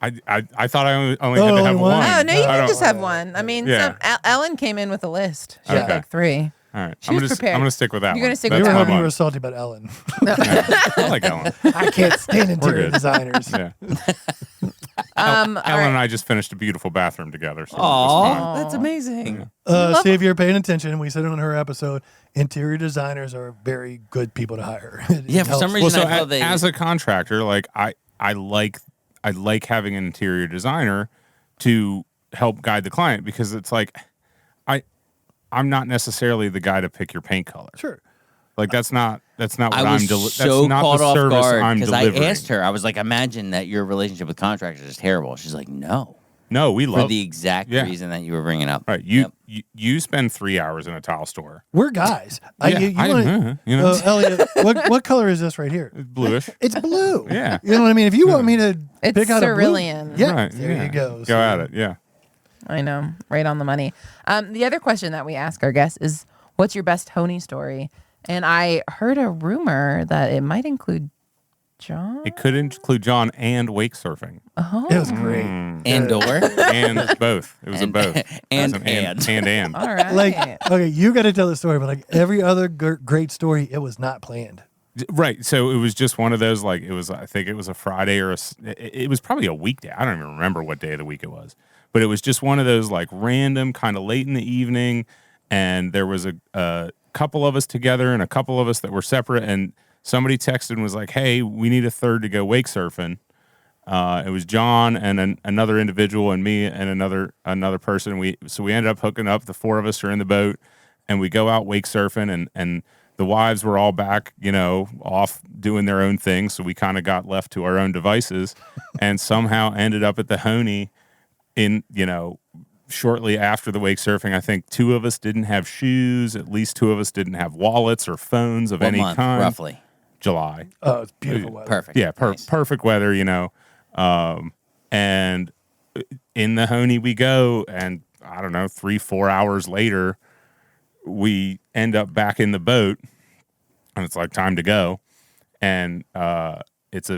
C: I thought I only had to
A: only
C: have
A: one?
C: one.
D: Oh, no, you
C: I
D: can
C: don't-
D: just have one. I mean,
C: Yeah.
D: Ellen came in with a list. She had
C: Okay.
D: like 3.
C: All right,
D: She was
C: I'm
D: prepared.
C: gonna stick with that.
D: You're
C: one.
D: gonna stick
C: That's
D: with
A: You were
D: that
C: my
A: hoping you
C: one.
A: were salty about Ellen.
C: I like Ellen.
A: I can't stand interior
C: good.
A: designers.
C: Yeah.
D: All
C: Ellen
D: right.
C: and I just finished a beautiful bathroom together. So
B: Oh, that's amazing.
A: See if you're paying attention. We said it on her episode. Interior designers are very good people to hire. It
B: Yeah, for
A: helps.
B: some
C: well,
B: reason
C: so
B: I feel they.
C: as a contractor, like I like having an interior designer to help guide the client because it's like I'm not necessarily the guy to pick your paint color.
A: Sure.
C: Like that's not what
B: I
C: I'm
B: was
C: that's
B: so
C: not
B: caught
C: the
B: off
C: service
B: guard
C: I'm
B: because I
C: delivering.
B: asked her. I was like, "Imagine that your relationship with contractors is terrible." She's like, "No,"
C: No, we
B: for
C: love
B: the exact
C: yeah.
B: reason that you were bringing up.
C: right. You spend 3 hours in a tile store.
A: We're guys.
C: Yeah, you know,
A: Elliot, what color is this right here?
C: bluish.
A: It's blue.
C: Yeah.
A: You know what I mean? If you want me to
D: It's
A: pick out
D: cerulean.
A: a blue, yeah,
C: Right,
A: there
C: yeah.
A: you go.
C: Go
A: So-
C: at it. Yeah.
D: I know, right on the money. The other question that we ask our guests is, what's your best Honi story? And I heard a rumor that it might include John.
C: It could include John and wake surfing.
A: It was great.
B: And or
C: And both. It was a both.
B: and
C: It was an and.
D: All right.
A: Like, okay, you got to tell the story, but like every other great story, it was not planned.
C: Right. So it was just one of those, like, I think it was a Friday it was probably a weekday. I don't even remember what day of the week it was. But it was just one of those, like, random, kind of late in the evening. And there was a couple of us together and a couple of us that were separate. And somebody texted and was like, hey, we need a third to go wake surfing. It was John and another individual and me and another person. So we ended up hooking up. The 4 of us are in the boat and we go out wake surfing and the wives were all back, off doing their own thing. So we kind of got left to our own devices and somehow ended up at the Honi shortly after the wake surfing. I think 2 of us didn't have shoes. At least 2 of us didn't have wallets or phones of
B: what
C: any
B: month,
C: kind.
B: roughly?
C: July.
A: Oh, it's beautiful weather.
B: Perfect.
C: Yeah,
B: Nice.
C: perfect weather, and in the Honi we go, and I don't know, 3-4 hours later, we end up back in the boat, and it's like time to go, and it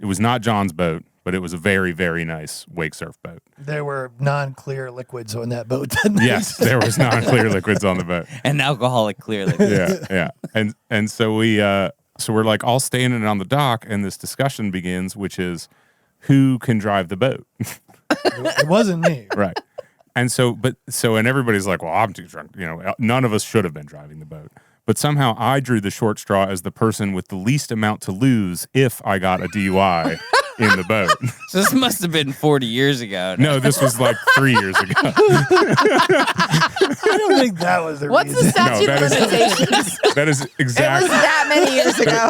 C: was not John's boat, but it was a very, very nice wake surf boat.
A: There were non-clear liquids on that boat that night.
C: Yes, there was non-clear liquids on the boat.
B: And alcoholic, clearly.
C: Yeah. And so we're like all standing on the dock, and this discussion begins, which is who can drive the boat,
A: It wasn't me.
C: right? And and everybody's like, well, I'm too drunk. None of us should have been driving the boat, but somehow I drew the short straw as the person with the least amount to lose if I got a DUI in the boat.
B: So this must have been 40 years ago.
C: No, this was like 3 years ago.
A: I don't think that was the
D: What's the
A: reason.
D: statute
C: that
D: of
C: is-
D: limitations?
C: That is
D: It
C: exactly.
D: was that many years ago.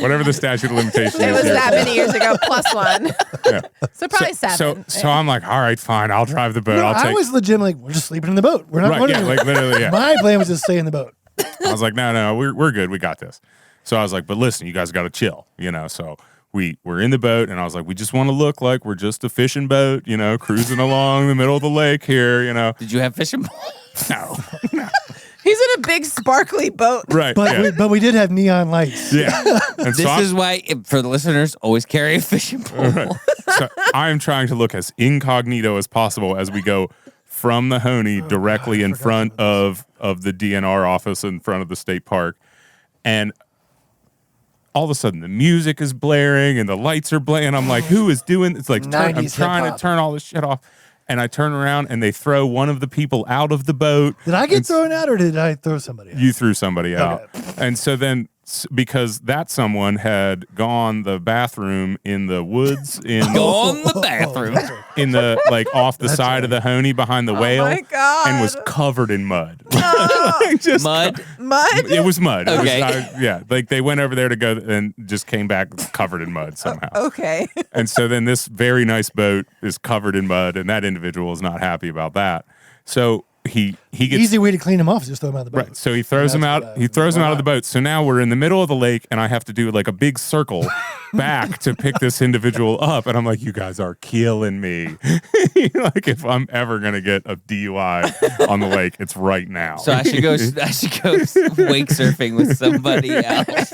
C: Whatever the statute of limitation
D: It
C: is.
D: was
C: here.
D: that many years ago, +1.
C: Yeah.
D: So probably 7.
C: So I'm like, all right, fine, I'll drive the boat.
A: No,
C: I'll
A: I
C: take.
A: was legitimately like, we're just sleeping in the boat. We're not
C: Right,
A: going
C: yeah,
A: anywhere.
C: like literally, yeah.
A: My plan was to stay in the boat.
C: I was like, no, we're good, we got this. So I was like, but listen, you guys got to chill, So we're in the boat, and I was like, we just want to look like we're just a fishing boat, cruising along the middle of the lake here,
B: Did you have fishing poles?
C: No.
D: He's in a big sparkly boat.
C: Right.
A: But
C: yeah.
A: but we did have neon lights.
C: Yeah. And so
B: This is why, for the listeners, always carry a fishing pole.
C: Right. So I am trying to look as incognito as possible as we go from the Honi directly in front of the DNR office in front of the state park. And all of a sudden the music is blaring and the lights are blaring. I'm like, who is doing it's like I'm
A: 90s
C: trying
A: hip-hop.
C: to turn all this shit off. And I turn around and they throw one of the people out of the boat.
A: Did I get thrown out or did I throw somebody out?
C: You threw somebody out. And so then, because that someone had gone the bathroom in the woods
B: Go on the bathroom.
C: in the like off the side of the Honi behind the whale
D: my God.
C: and was covered in mud. Just
B: Mud.
D: Mud?
C: It was mud. It was
B: Okay.
C: yeah, like they went over there to go and just came back covered in mud somehow.
D: Okay.
C: And so then this very nice boat is covered in mud, and that individual is not happy about that. So he gets
A: Easy way to clean them off is just throw them out of the boat.
C: right. So he throws him
A: That's
C: out.
A: what
C: He throws him out of the boat. So now we're in the middle of the lake, and I have to do like a big circle back to pick this individual up. And I'm like, you guys are killing me. Like if I'm ever gonna get a DUI on the lake, it's right now.
B: So I should go wake surfing with somebody else.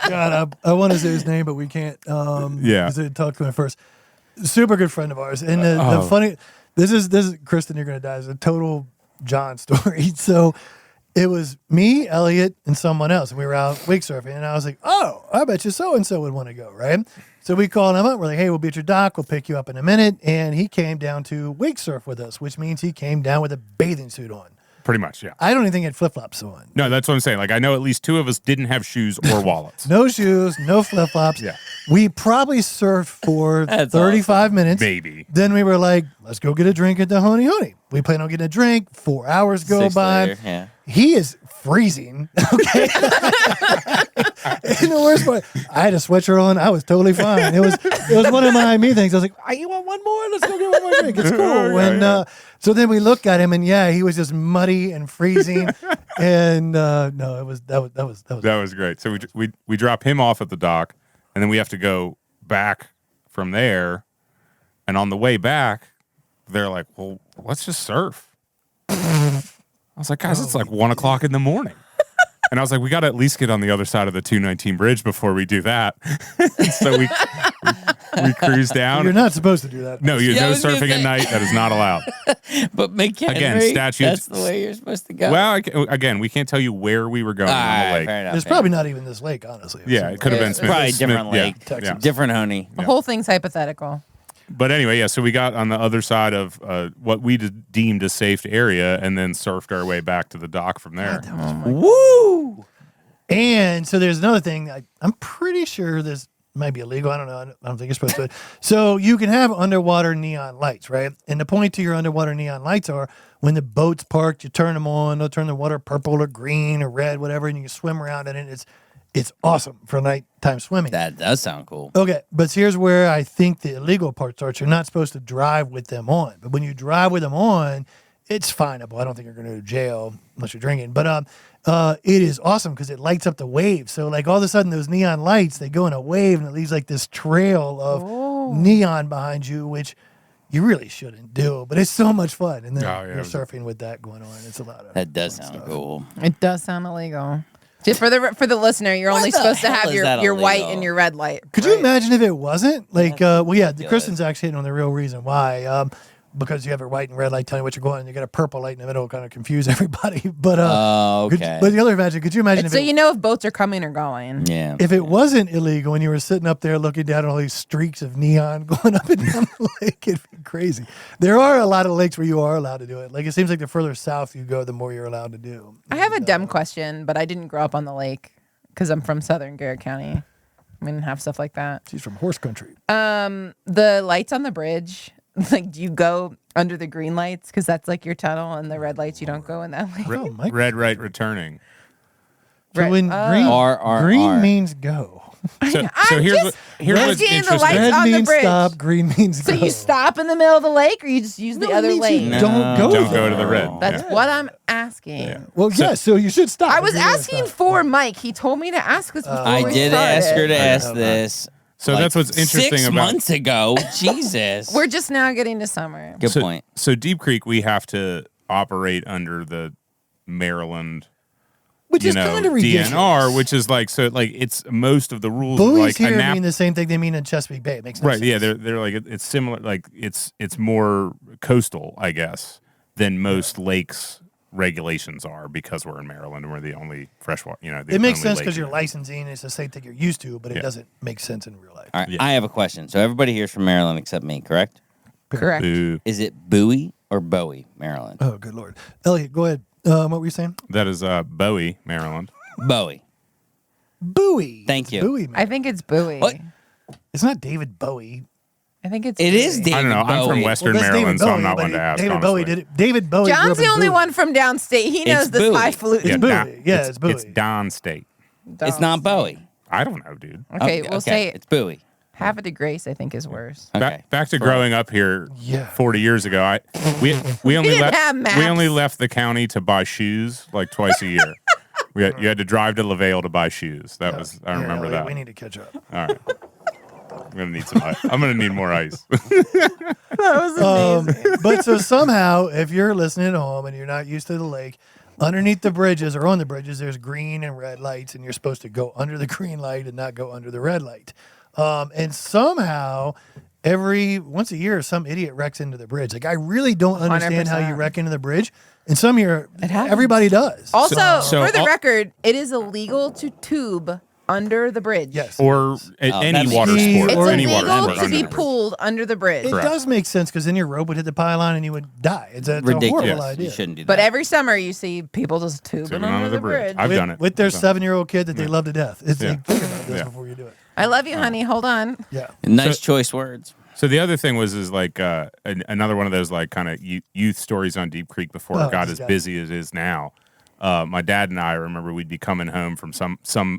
A: God, I want to say his name, but we can't.
C: Yeah.
A: Because I talked to him first. Super good friend of ours, and the
C: Oh.
A: funny. This is Kristen. You're gonna die. It's a total John story. So it was me, Elliott, and someone else, and we were out wake surfing. And I was like, "Oh, I bet you so and so would want to go, right?" So we called him up. We're like, "Hey, we'll be at your dock. We'll pick you up in a minute." And he came down to wake surf with us, which means he came down with a bathing suit on.
C: Pretty much, yeah.
A: I don't even think he had flip flops on.
C: No, that's what I'm saying. Like I know at least two of us didn't have shoes or wallets.
A: No shoes, no flip flops.
C: Yeah.
A: We probably surfed for
B: That's
A: 35 minutes.
C: Maybe.
A: Then we were like, let's go get a drink at the Honi Honi. We plan on getting a drink. 4 hours go
B: 6
A: by.
B: later, yeah.
A: He is freezing. Okay. And the worst part, I had a sweatshirt on. I was totally fine. It was one of my me things. I was like, you want one more? Let's go get one more drink. It's cool. And so then we look at him, and yeah, he was just muddy and freezing. And no,
C: That was great. So we drop him off at the dock, and then we have to go back from there. And on the way back, they're like, "Well, let's just surf." I was like, "Guys, it's like 1 o'clock in the morning." And I was like, "We got to at least get on the other side of the 219 bridge before we do that." So we cruise down.
A: You're not supposed to do that.
C: No,
B: Yeah, I
C: no
B: was gonna
C: surfing at
B: say.
C: night. That is not allowed.
B: But McHenry,
C: Again, statutes-
B: that's the way you're supposed to go.
C: Well, again, we can't tell you where we were going on the
B: Alright,
C: lake.
B: fair enough.
A: There's probably not even this lake, honestly.
C: Yeah, it could have been
D: It's
C: Smith.
B: probably
C: Smith-
B: different
C: yeah,
B: lake.
C: yeah.
B: Different Honi.
D: The whole thing's hypothetical.
C: But anyway, yeah, so we got on the other side of what we deemed a safe area and then surfed our way back to the dock from there.
B: Woo!
A: And so there's another thing. I'm pretty sure this might be illegal. I don't know. I don't think it's supposed to. So you can have underwater neon lights, right? And the point to your underwater neon lights are when the boat's parked, you turn them on. They'll turn the water purple or green or red, whatever, and you can swim around in it. It's awesome for nighttime swimming.
B: That does sound cool.
A: Okay, but here's where I think the illegal part starts. You're not supposed to drive with them on. But when you drive with them on, it's finable. I don't think you're going to go to jail unless you're drinking. But it is awesome because it lights up the wave. So like all of a sudden those neon lights, they go in a wave and it leaves like this trail of neon behind you, which you really shouldn't do. But it's so much fun. And then you're surfing with that going on. It's a lot of
B: That does
A: fun
B: sound
A: stuff.
B: cool.
D: It does sound illegal. Just for the listener, you're only
B: the
D: supposed to
B: hell
D: have
B: is that
D: your white
B: illegal?
D: and your red light.
A: Could you imagine if it wasn't? Like, well, yeah,
B: ridiculous.
A: Kristen's actually hitting on the real reason why. Because you have a white and red light telling you what you're going, and you got a purple light in the middle, kind of confuse everybody. But
B: Okay.
A: but the other imagine, could you imagine
D: So you know if boats are coming or going.
B: Yeah.
A: if it wasn't illegal and you were sitting up there looking down at all these streaks of neon going up and down the lake? It'd be crazy. There are a lot of lakes where you are allowed to do it. Like it seems like the further south you go, the more you're allowed to do.
D: I have a dumb question, but I didn't grow up on the lake because I'm from Southern Garrett County. We didn't have stuff like that.
A: She's from horse country.
D: The lights on the bridge, like, do you go under the green lights because that's like your tunnel, and the red lights you don't go in that lake?
A: Oh, Mike.
C: Red right returning.
A: So
D: Right.
A: when green,
B: R.
A: green means go.
C: So
D: I'm
C: here's
D: just
C: here's what's
D: asking the
C: interesting.
D: lights
A: Red
D: on the
A: means
D: bridge.
A: stop. Green means
D: So
A: go.
D: you stop in the middle of the lake, or you just use the
A: No, it
D: other
A: means
D: lane?
A: you don't go.
C: Don't
A: there.
C: go to the red.
D: That's
C: Yeah.
D: what I'm asking.
A: Well, yeah. So you should stop.
D: I was
A: if you're gonna
D: asking
A: stop.
D: for Mike. He told me to ask this before
B: I
D: we
B: did
D: started.
B: ask her to ask
A: know.
B: this.
C: So that's what's interesting
B: 6
C: about
B: months ago. Jesus.
D: We're just now getting to summer.
B: Good point.
C: So Deep Creek, we have to operate under the Maryland,
A: Which is kind of ridiculous.
C: DNR, which is like, so like it's most of the rules.
A: Buoys
C: like
A: here mean the same thing they mean in Chesapeake Bay. It makes no
C: right.
A: sense.
C: Yeah, they're like it's similar. Like it's more coastal, I guess, than most lakes regulations are because we're in Maryland and we're the only freshwater.
A: It makes sense because your licensing is the same thing you're used to, but it doesn't make sense in real life.
B: All right, I have a question. So everybody here's from Maryland except me, correct?
D: Correct.
C: Boo.
B: Is it Bowie or Bowie, Maryland?
A: Oh, good Lord. Elliot, go ahead. What were you saying?
C: That is Bowie, Maryland.
B: Bowie.
A: Bowie.
B: Thank
A: It's
B: you.
A: Bowie, man.
D: I think it's Bowie.
B: What?
A: It's not David Bowie.
D: I think it's
B: It
D: Bowie.
B: is David
C: I don't know. I'm from
B: Bowie.
C: Western
A: that's
C: Maryland,
A: David
C: so I'm
A: Bowie,
C: not
A: but
C: one to ask.
A: David
C: honestly.
A: Bowie did it. David Bowie. grew
D: John's
A: up in
D: the only
A: Bowie.
D: one from downstate. He knows
B: It's
D: the
B: Bowie.
D: spy flute.
A: It's Bowie. Yeah, it's Bowie.
C: It's Don State.
B: It's not Bowie.
C: I don't know, dude.
D: Okay, we'll say
B: it's Bowie.
D: half a Grace, I think, is worse.
B: Okay.
C: Back to growing up here
A: Yeah.
C: 40 years ago. We only
D: didn't
C: left
D: have maps.
C: we only left the county to buy shoes like twice a year. You had to drive to LaVale to buy shoes. That was I remember
A: Elliot,
C: that.
A: We need to catch up.
C: All right. I'm gonna need some ice. I'm gonna need more ice.
D: That was amazing.
A: But so somehow, if you're listening at home and you're not used to the lake, underneath the bridges or on the bridges, there's green and red lights, and you're supposed to go under the green light and not go under the red light. And somehow, once a year, some idiot wrecks into the bridge. Like I really don't understand how you
D: 100%.
A: wreck into the bridge. And some year,
D: happens.
A: everybody does.
D: Also,
C: So-
D: for the record, it is illegal to tube under the bridge.
A: Yes.
C: Or any
B: that's
C: water
A: ski
C: sport.
D: It's
A: or
C: any water
D: illegal
C: sport
D: to
C: under
D: be
C: the bridge.
D: pulled under the bridge.
A: It
C: Correct.
A: does make sense because then your rope would hit the pylon and you would die. It's a
B: Ridiculous.
A: horrible idea.
B: You shouldn't do that.
D: But every summer you see people just tubing
C: Tubing
D: under the bridge.
C: I've
A: with,
C: done it.
A: with their
C: I've done it.
A: 7-year-old kid that they love to death. It's like, think about this
C: Yeah.
A: before you do it.
D: I love you, honey. Hold on.
A: Yeah.
B: Nice choice words.
C: So the other thing is like another one of those like kind of youth stories on Deep Creek before it got
A: this
C: as
A: guy.
C: busy as it is now. My dad and I remember we'd be coming home from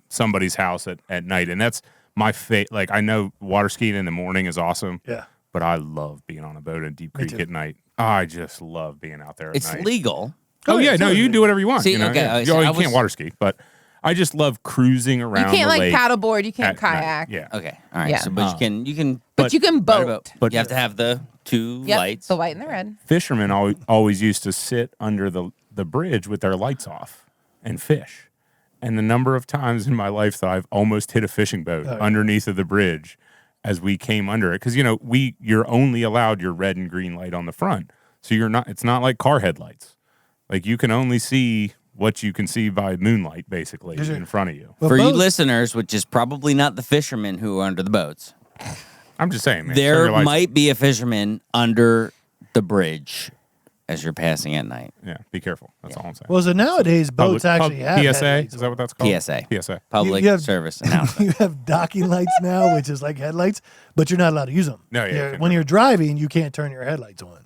C: somebody's house at night, and that's my like I know water skiing in the morning is awesome.
A: Yeah.
C: But I love being on a boat in Deep Creek
A: too.
C: at night. I just love being out there at
B: It's
C: night.
B: legal.
C: Oh yeah, no,
A: totally.
C: you can do whatever you want.
B: See,
C: you know?
B: okay,
C: Yeah.
B: I see,
C: You
B: I
C: can't
B: was-
C: water ski, but I just love cruising
D: You
C: around
D: can't
C: the
D: like
C: lake
D: paddleboard. You can't
C: at night.
D: kayak.
C: Yeah.
B: Okay. All right.
D: Yeah.
B: So, but you can.
D: But you can
B: Right
D: boat.
B: about-
C: But-
B: you have to have the two
D: Yep,
B: lights.
D: the white and the red.
C: Fishermen always used to sit under the bridge with their lights off and fish. And the number of times in my life that I've almost hit a fishing boat underneath of the bridge as we came under it. Because, you're only allowed your red and green light on the front. So it's not like car headlights. Like you can only see what you can see by moonlight, basically, in front of you.
A: Well,
B: For you
A: both-
B: listeners, which is probably not the fishermen who are under the boats,
C: I'm just saying, man. turn
B: there
C: your lights-
B: might be a fisherman under the bridge as you're passing at night.
C: Yeah, be careful. That's all I'm saying.
A: Well, so nowadays boats actually have
C: PSA,
A: headlights.
C: is that what that's called?
B: PSA.
C: PSA.
B: Public
A: You have-
B: service announcement.
A: You have docking lights now, which is like headlights, but you're not allowed to use them.
C: No, yeah, you can't
A: when
C: do
A: you're driving, you can't turn your headlights on.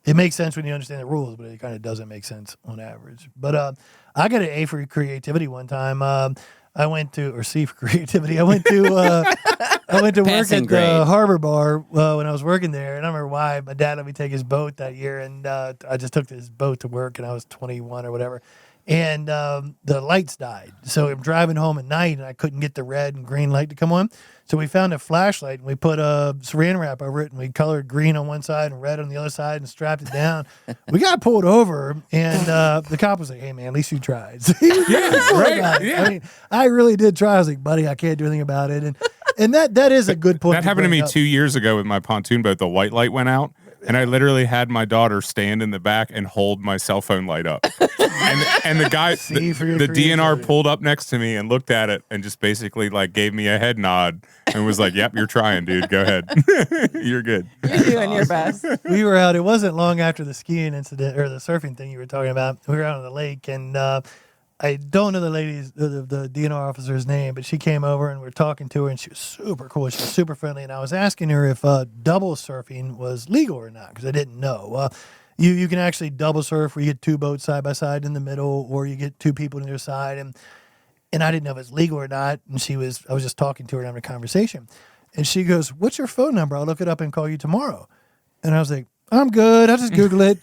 A: It makes sense when you understand the rules, but it kind of doesn't make sense on average. But I got an A for creativity one time. I went to, or C for creativity. I went to work
B: Passing
A: at
B: grade.
A: the Harbor Bar when I was working there, and I remember why my dad let me take his boat that year, and I just took this boat to work, and I was 21 or whatever. And the lights died. So I'm driving home at night, and I couldn't get the red and green light to come on. So we found a flashlight, and we put a saran wrap over it, and we colored green on one side and red on the other side and strapped it down. We got pulled over, and the cop was like, "Hey, man, at least you tried." So he was really cool
C: right,
A: about it.
C: yeah.
A: I mean, I really did try. I was like, "Buddy, I can't do anything about it." And that is a good point.
C: That happened to
A: bring
C: me
A: up.
C: 2 years ago with my pontoon boat. The white light went out, and I literally had my daughter stand in the back and hold my cell phone light up. and the guy,
A: See, for your
C: the DNR
A: creativity.
C: pulled up next to me and looked at it and just basically like gave me a head nod and was like, "Yep, you're trying, dude. Go ahead. You're good."
D: You're doing your best.
A: We were out. It wasn't long after the skiing incident or the surfing thing you were talking about. We were out on the lake, and I don't know the lady's, the DNR officer's name, but she came over and we were talking to her, and she was super cool. She was super friendly, and I was asking her if double surfing was legal or not because I didn't know. You can actually double surf where you get two boats side by side in the middle, or you get two people on either side, and I didn't know if it's legal or not. And I was just talking to her and having a conversation, and she goes, "What's your phone number? I'll look it up and call you tomorrow." And I was like, "I'm good. I'll just Google it."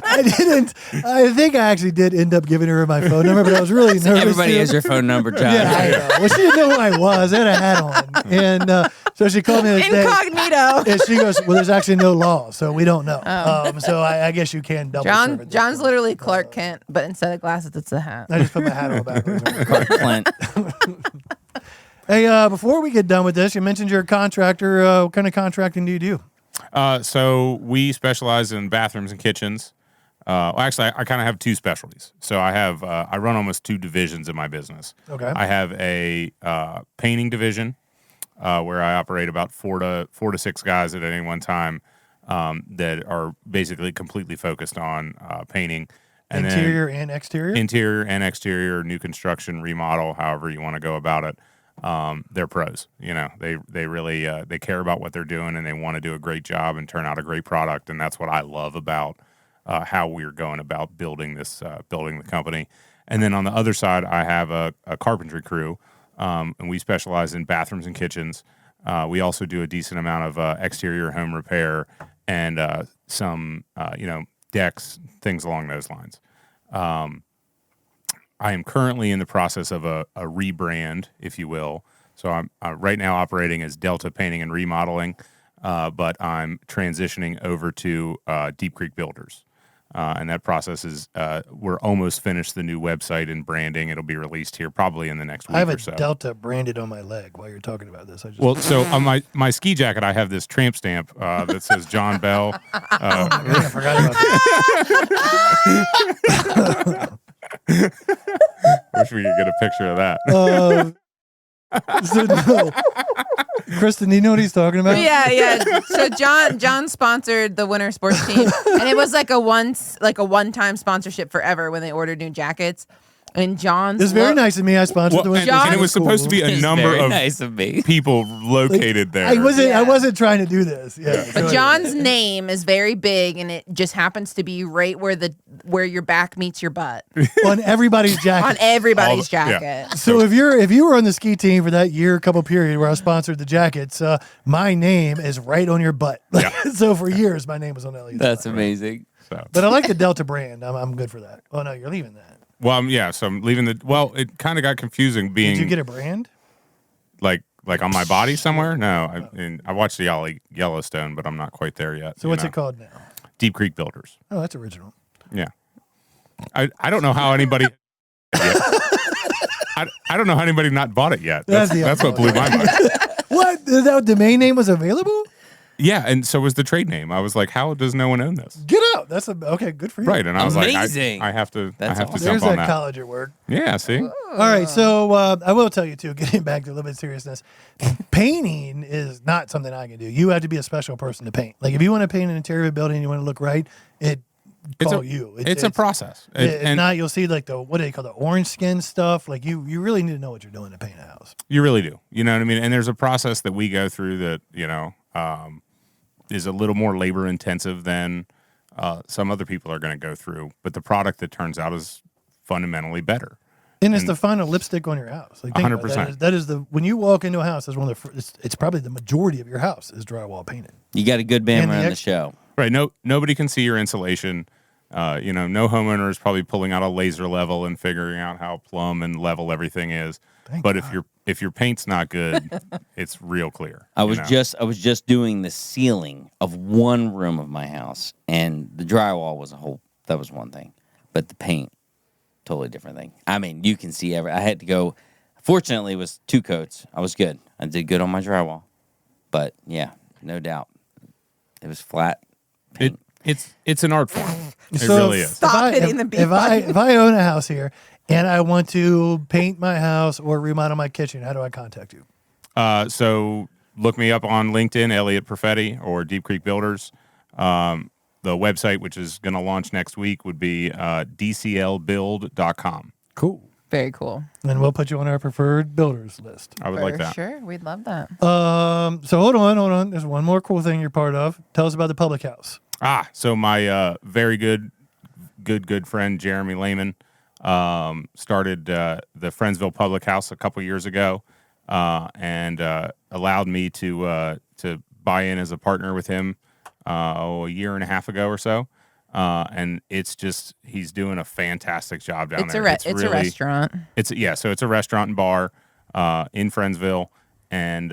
A: I didn't. I think I actually did end up giving her my phone number, but I was really nervous.
B: Everybody
A: too.
B: has your phone number, John.
A: Yeah, I know. Well, she didn't know who I was. I had a hat on. And So she called me the other day.
D: Incognito.
A: And she goes, well, there's actually no law, so we don't know. So I guess you can double serve it.
D: John's literally Clark Kent, but instead of glasses, it's a hat.
A: I just put my hat on backwards.
B: Clint.
A: Hey, before we get done with this, you mentioned you're a contractor. What kind of contracting do you do?
C: So we specialize in bathrooms and kitchens. Well, actually, I kind of have two specialties. So I run almost two divisions in my business.
A: Okay.
C: I have a painting division where I operate about four to six guys at any one time that are basically completely focused on painting. And
A: Interior and exterior?
C: Interior and exterior, new construction, remodel, however you want to go about it. They're pros. They really they care about what they're doing and they want to do a great job and turn out a great product. And that's what I love about how we're going about building the company. And then on the other side, I have a carpentry crew, and we specialize in bathrooms and kitchens. We also do a decent amount of exterior home repair and some decks, things along those lines. I am currently in the process of a rebrand, if you will. So I'm right now operating as Delta Painting and Remodeling, but I'm transitioning over to Deep Creek Builders. And that process is, we're almost finished the new website and branding. It'll be released here probably in the next week
A: I have
C: or so.
A: a Delta branded on my leg while you're talking about this.
C: So on my ski jacket, I have this tramp stamp that says John Bell.
A: I forgot about that.
C: Wish we could get a picture of that.
A: No. Kristen, do you know what he's talking about?
D: Yeah. So John sponsored the winter sports team, and it was like a one-time sponsorship forever when they ordered new jackets. And John's
A: It's very nice of me. I sponsored the winter.
C: And it was supposed to be a
B: It's
C: number
B: very
C: of
B: nice of me.
C: people located there.
A: I wasn't trying to do this. Yeah.
D: But John's name is very big, and it just happens to be right where your back meets your butt
A: on everybody's jacket.
D: on everybody's jacket.
A: So if you were on the ski team for that couple period where I sponsored the jackets, my name is right on your butt. So for years, my name was on Elliott's
B: That's
A: butt.
B: amazing.
A: But I like the Delta brand. I'm good for that. Oh no, you're leaving that.
C: Well, so I'm leaving it kind of got confusing being.
A: Did you get a brand?
C: Like on my body somewhere? No, I watched the Yellowstone, but I'm not quite there yet.
A: So what's it called now?
C: Deep Creek Builders.
A: Oh, that's original.
C: Yeah. I don't know how anybody. I don't know how anybody not bought it yet. That's what blew my mind.
A: What? That domain name was available?
C: Yeah, and so was the trade name. I was like, how does no one own this?
A: Get out. That's okay. Good for you.
C: Right, and I was
B: Amazing.
C: like, I have to
B: That's
C: jump
A: There's
C: on
A: that
C: that.
A: college at work.
C: Yeah, see?
A: All right, so I will tell you too, getting back to a little bit of seriousness, painting is not something I can do. You have to be a special person to paint. Like if you want to paint an interior building and you want to look right, it's
C: a process.
A: And not you'll see like what do they call the orange skin stuff. Like you really need to know what you're doing to paint a house.
C: You really do. You know what I mean? And there's a process that we go through that, is a little more labor intensive than some other people are going to go through. But the product that turns out is fundamentally better.
A: And it's the final lipstick on your house. Like
C: 100%.
A: That is when you walk into a house, that's one of the it's probably the majority of your house is drywall painted.
B: You got a good band
A: And the
B: running the
A: ex-
B: show.
C: Right. Nobody can see your insulation. No homeowner is probably pulling out a laser level and figuring out how plumb and level everything is. But if your paint's not good, it's real clear.
B: I was just doing the ceiling of one room of my house, and the drywall was that was one thing, but the paint, totally different thing. I mean, you can see I had to go. Fortunately, it was 2 coats. I was good. I did good on my drywall, but yeah, no doubt, it was flat paint.
C: It's an art form. It
A: So
C: really is.
D: Stop hitting the beat
A: if
D: button.
A: I own a house here and I want to paint my house or remodel my kitchen, how do I contact you?
C: So look me up on LinkedIn, Elliott Perfetti or Deep Creek Builders. The website, which is going to launch next week, would be dclbuild.com.
A: Cool.
D: Very cool.
A: And we'll put you on our preferred builders list.
C: I would like that.
D: Sure, we'd love that.
A: So hold on. There's one more cool thing you're part of. Tell us about the public house.
C: So my very good friend Jeremy Lehman started the Friendsville Public House a couple years ago, and allowed me to buy in as a partner with him a year and a half ago or so. And he's doing a fantastic job down there.
D: It's a restaurant.
C: So it's a restaurant and bar in Friendsville, and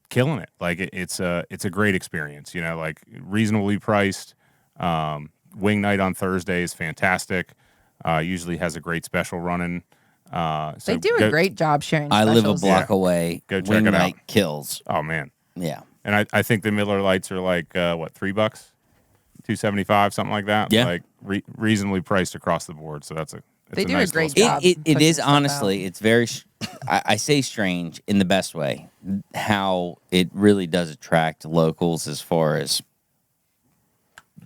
C: killing it. Like it's a great experience. You know, like reasonably priced. Wing night on Thursday is fantastic. Usually has a great special running. So
D: They do a great job sharing
B: I live a
D: specials.
B: block away.
C: Go check
B: Wing
C: it out.
B: night kills.
C: Oh man.
B: Yeah.
C: And I think the Miller Lights are like what, $3, $2.75, something like that.
B: Yeah.
C: Like reasonably priced across the board. So it's
D: They do a
C: nice
D: great
C: little
D: job.
C: spot.
B: It
D: pushing
B: is
D: stuff
B: honestly, it's very, I say strange in the best way, how it really does attract locals as far as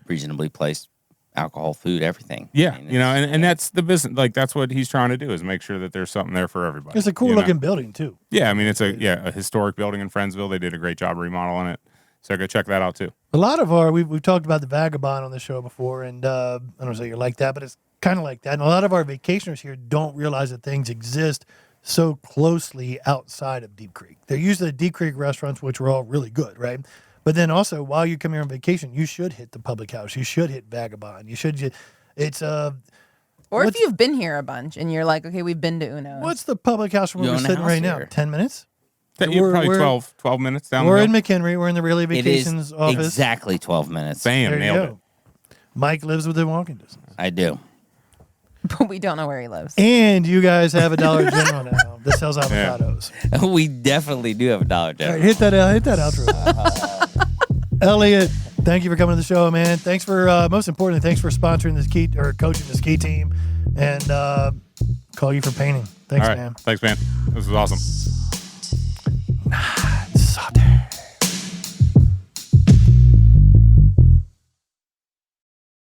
B: reasonably placed alcohol, food, everything.
C: Yeah,
B: I mean,
C: you know,
B: it's-
C: and that's the business. Like that's what he's trying to do is make sure that there's something there for everybody.
A: It's a cool
C: you know?
A: looking building too.
C: Yeah, I mean it's a historic building in Friendsville. They did a great job remodeling it. So go check that out too.
A: A lot of we've talked about the Vagabond on the show before, and I don't say you're like that, but it's kind of like that. And a lot of our vacationers here don't realize that things exist so closely outside of Deep Creek. They're used to the Deep Creek restaurants, which were all really good, right? But then also, while you come here on vacation, you should hit the Public House. You should hit Vagabond. You should. It's
D: Or if
A: what's-
D: you've been here a bunch and you're like, okay, we've been to Uno's.
A: what's the Public House where
B: You
A: we're
B: own a
A: sitting
B: house
A: right now?
B: here.
A: 10 minutes.
C: You're probably
A: we're-
C: 12 minutes down
A: We're
C: the
A: in
C: hill.
A: McHenry. We're in the Really
B: It is
A: Vacations office.
B: exactly 12 minutes.
C: Bam,
A: There you
C: nailed
A: go.
C: it.
A: Mike lives within walking distance.
B: I do.
D: But we don't know where he lives.
A: And you guys have a Dollar General now that sells avocados.
B: We definitely do have a Dollar
A: All
B: General.
A: right, hit that outro. Elliott, thank you for coming to the show, man. Thanks for most importantly, thanks for sponsoring the ski or coaching the ski team, and call you for painting. Thanks,
C: All right.
A: man.
C: Thanks, man. This was awesome.